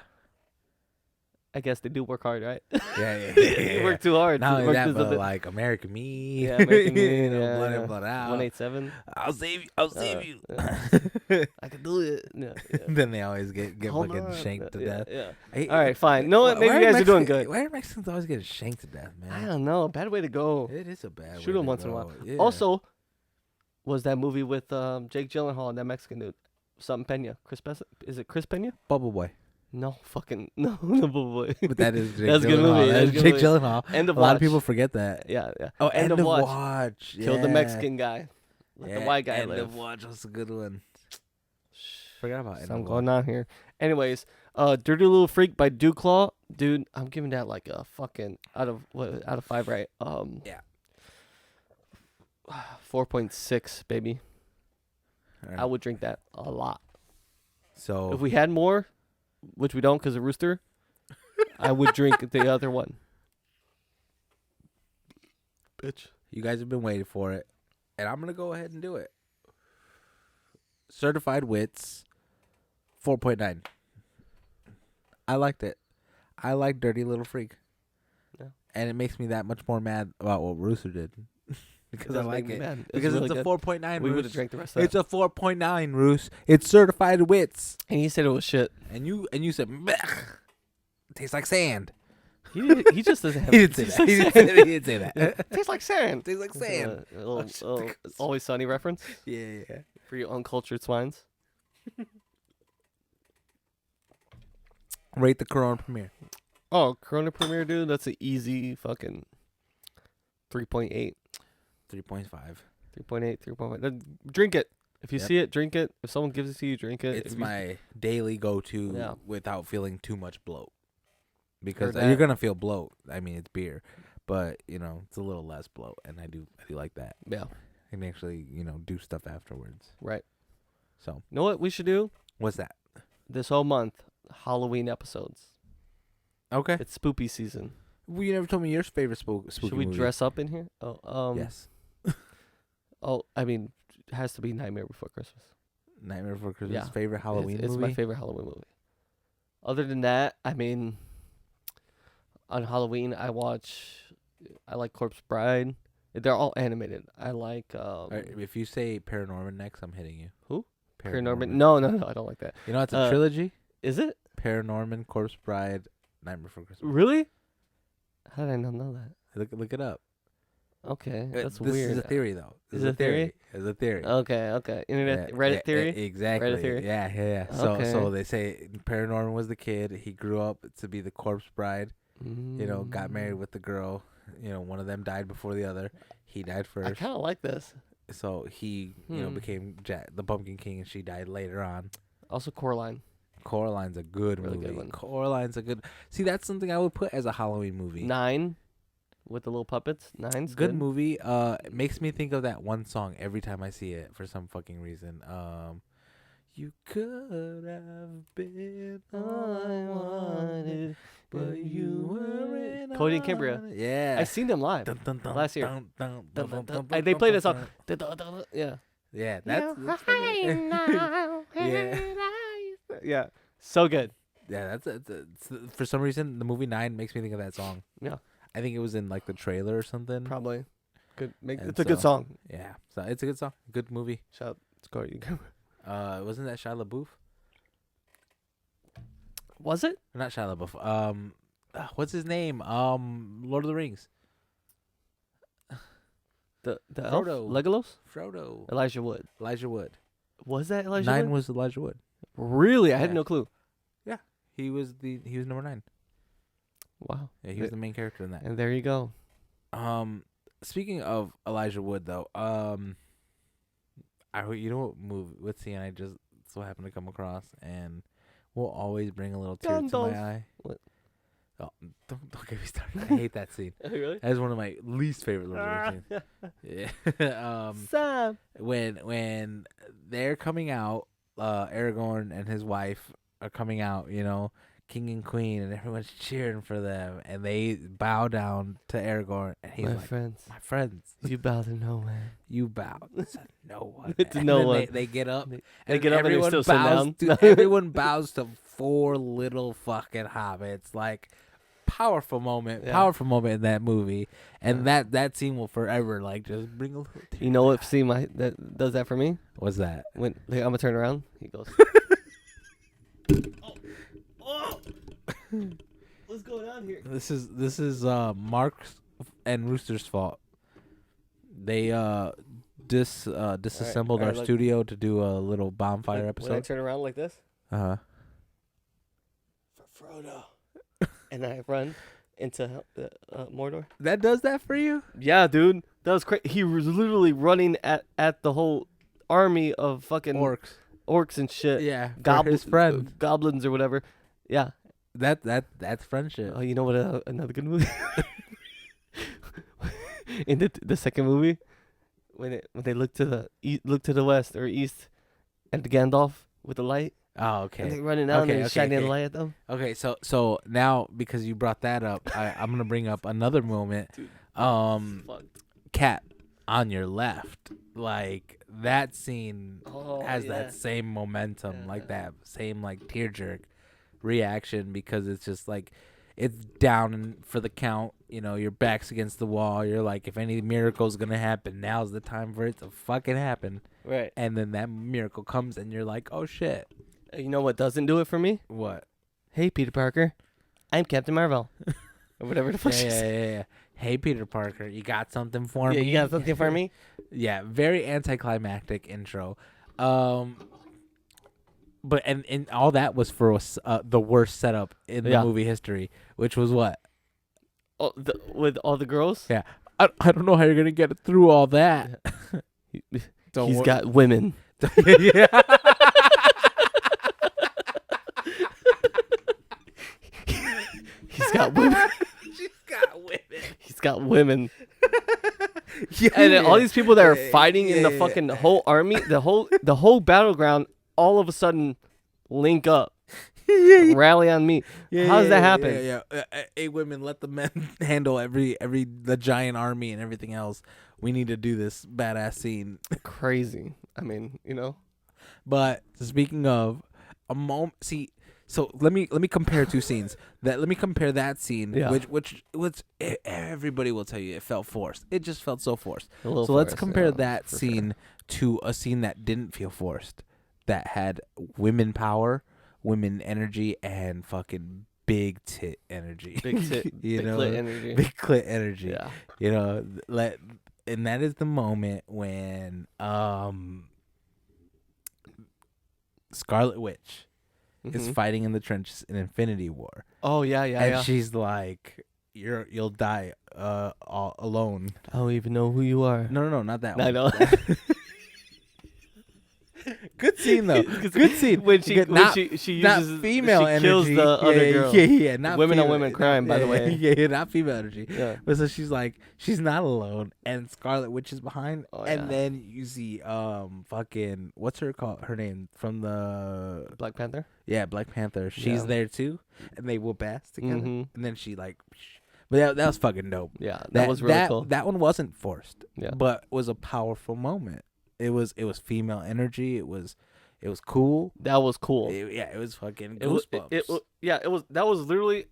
I guess they do work hard, right? Yeah. They work too hard. Not They only work that, to but something- like American Me. Yeah, American Me, blood yeah. in, blood out. 187. I'll save you. I'll save you. Yeah. I can do it. Yeah. Then they always get Hold fucking on. shanked to Yeah, death. Yeah. Hey, All right, fine. No, why- maybe why you guys are doing Mexican- good. Why are Mexicans always getting shanked to death, man? I don't know. Bad way to go. It is a bad. Shoot way him to once in a go. while. Yeah. Also, was that movie with Jake Gyllenhaal and that Mexican dude, something Pena? Is it Chris Pena? Bubble Boy. No, fucking no, no boy. But that is Jake That's a good Gyllenhaal. movie. That's That's a good Jake movie. Gyllenhaal. End of A lot watch. of people forget that. Yeah, yeah. Oh, End of watch. Watch. Killed the Yeah. Mexican guy. Let the white guy End live. of Watch was a good one. Forgot about End Something of going Watch. on here. Anyways, Dirty Little Freak by Dewclaw. Dude, I'm giving that like a fucking out of 5, right? Yeah. 4.6, baby. All right. I would drink that a lot. So If we had more, which we don't because of Rooster, I would drink the other one. Bitch. you guys have been waiting for it, and I'm gonna go ahead and do it. Certified Wits, 4.9. I liked it. I like Dirty Little Freak. Yeah. And it makes me that much more mad about what Rooster did. Because I does like make me it. mad. Because really it's a good. 4.9, We would have Roos. drank the rest of It's that. a 4.9, Roos. It's Certified Wits. And he said it was shit. And you said, "Blech. Tastes like sand." He just doesn't have He didn't say that. He didn't say that. Tastes like sand. Tastes like sand. Always Sunny reference Yeah. for you uncultured swines. Rate the Corona Premiere. Oh, Corona Premiere, dude. That's an easy fucking 3.8. 3.5. 3.8, 3.5. Drink it. If you Yep. see it, drink it. If someone gives it to you, drink it. It's If you- my daily go-to Yeah. without feeling too much bloat. Because Heard you're that. gonna feel bloat. I mean, it's beer, but it's a little less bloat, and I do like that. Yeah, I can actually do stuff afterwards. right. So You know what we should do what's that? this whole month? Halloween episodes. Okay. It's spoopy season. Well, you never told me your favorite spooky Should we movie. dress up in here? Yes. Oh, I mean, it has to be Nightmare Before Christmas. Nightmare Before Christmas. Yeah. Favorite Halloween It's movie? my favorite Halloween movie. Other than that, I mean, on Halloween, I like Corpse Bride. They're all animated. I like Alright, if you say Paranorman next, I'm hitting you. Who? Paranorman. No, I don't like that. You know, it's a trilogy. Is it? Paranorman, Corpse Bride, Nightmare Before Christmas. Really? How did I not know that? Look it up. Okay, that's this weird. is a theory, though. Is it a theory? It's a theory. Okay. Internet Reddit theory. Exactly. Reddit theory? Yeah. Okay. So they say Paranorman was the kid. He grew up to be the Corpse Bride. You know, got married with the girl. You know, one of them died before the other. He died first. I kind of like this. So he, became the Pumpkin King, and she died later on. Also, Coraline. Coraline's a good Really movie. good one. Coraline's a good. See, that's something I would put as a Halloween movie. 9 with the little puppets. 9's Good movie. It makes me think of that one song every time I see it for some fucking reason. You could have been all I wanted, but you weren't. Cody and Cambria. Yeah. I seen them live last year. They played this song. Yeah. Yeah, that's yeah. Yeah. So good. Yeah, that's for some reason the movie 9 makes me think of that song. Yeah. I think it was in like the trailer or something. Probably. Good. And It's a good song. Yeah, so it's a good song, good movie. Shout out to Cody and Cambria. Wasn't that Shia LaBeouf? Was it? Not Shia LaBeouf. What's his name? Lord of the Rings. The elf? Frodo. Legolas? Frodo. Elijah Wood. Elijah Wood. Was that Elijah 9 Wood? was Elijah Wood. Really? I had Yeah. no clue. Yeah, he was number 9. Wow. Yeah, he was the main character in that. And there you go. Speaking of Elijah Wood, though, you know what scene I just so happened to come across, and will always bring a little tear to my eye. What? Oh, don't get me started. I hate that scene. Really? That is one of my least favorite Lord of the Rings scenes. Yeah. Sam. When they're coming out, Aragorn and his wife are coming out, you know, king and queen, and everyone's cheering for them, and they bow down to Aragorn, and he's My like, friends. "My friends, You bow to no man. you bow to no one." To And no then one. They get up. They get up and they everyone still sit bows down. to everyone bows to 4 little fucking hobbits. Like, powerful moment in that movie, and that scene will forever like just bring a little tear. You know what scene that does that for me? What's that? When I'm gonna turn around, he goes. What's going on here? This is Mark's and Rooster's fault. They disassembled All our right, look. studio to do a little bonfire When I episode. turn around like this Uh-huh. for Frodo, and I run into Mordor. That does that for you? Yeah, dude, that was crazy. He was literally running at the whole army of fucking orcs and shit. Yeah, his friend. Goblins or whatever. Yeah. That's friendship. Oh, you know what? Another good movie. In the second movie, when they look to the west or east, and Gandalf with the light. Oh, okay. And they're running out and he's shining the light at them. Okay, so now because you brought that up, I'm gonna bring up another moment. Dude, Cat on your left, like that scene has yeah. that same momentum, like that same like tear jerk reaction, because it's just like it's down for the count. You know, your back's against the wall. You're like, if any miracle's gonna happen, now's the time for it to fucking happen. Right. And then that miracle comes, and you're like, oh shit. You know what doesn't do it for me? What? Hey, Peter Parker, I'm Captain Marvel, or whatever the fuck she said. Yeah. Hey, Peter Parker, you got something for me? Yeah, you got something for me? Yeah, very anticlimactic intro. But and all that was for the worst setup in the movie history, which was what? Oh, with all the girls? Yeah. I don't know how you're gonna get through all that. He's got women. Yeah. He's got women. She's got women. He's got women. And then all these people that are Yeah, fighting in the yeah, fucking whole army, the whole battleground, all of a sudden link up, rally on me. How does that happen? Hey, women, let the men handle the giant army and everything else. We need to do this badass scene. Crazy. I mean, But speaking of a moment, see, so let me compare two scenes. Let me compare that scene, Yeah. which everybody will tell you it felt forced. It just felt so forced. a little So let's forced, compare yeah, that for scene to a scene that didn't feel forced, that had women power, women energy, and fucking big tit energy. Sure. Big tit, You big know, clit energy. big clit energy. Yeah. You know, and that is the moment when Scarlet Witch is Mhm. fighting in the trenches in Infinity War, Oh yeah, yeah, and yeah. she's like, "You'll die all alone." I don't even know who you are. No, not that I one. know. Good scene though. Good scene. When she Good- when not, she not uses female she energy. kills the other girl. Yeah. Not Women on female- women crime, by the way. Yeah, not female energy. Yeah. But so she's like, she's not alone, and Scarlet Witch is behind, Oh, and yeah. then you see fucking what's her name from the Black Panther. Black Panther. She's Yeah. there too, and they whoop ass together, Mhm. and then she like, but that was fucking dope. Yeah, that was really cool. That one wasn't forced, Yeah. but was a powerful moment. It was female energy. It was cool. That was cool. It was fucking It was, goosebumps. it was. That was literally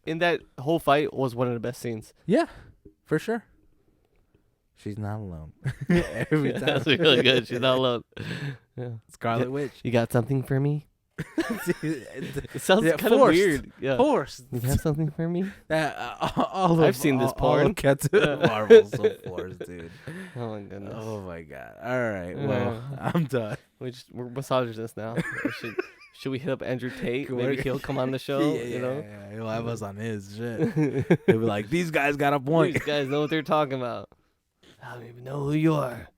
in that whole fight was one of the best scenes. Yeah, for sure. She's not alone. Every Yeah, time. that's really good. She's not alone. Yeah. Scarlet Witch. You got something for me? It sounds Yeah, kind of forced. weird. Yeah. Forced. You have something for me? I've seen this All porn. of Captain Marvel's so forced, dude. Oh my goodness. Oh my god. All right. Well, I'm done. We're misogynists now. Should we hit up Andrew Tate? Good Maybe work. he'll come on the show. Yeah, You know, he'll have us on his shit. He'll be like, these guys got a point. these guys know what they're talking about. I don't even know who you are.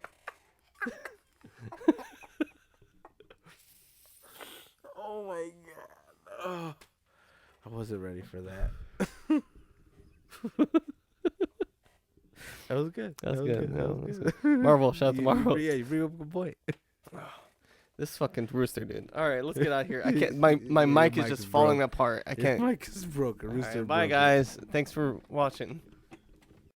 Oh my god. Oh, I wasn't ready for that. That was good. That was good. That No, was that's good. Marvel, shout out to Marvel. Yeah, you bring up a good point. This fucking rooster, dude. All right, let's get out of here. I can't. My mic is just falling apart. I Your can't. mic is broken. All Rooster right, bye, broke it. guys. Thanks for watching.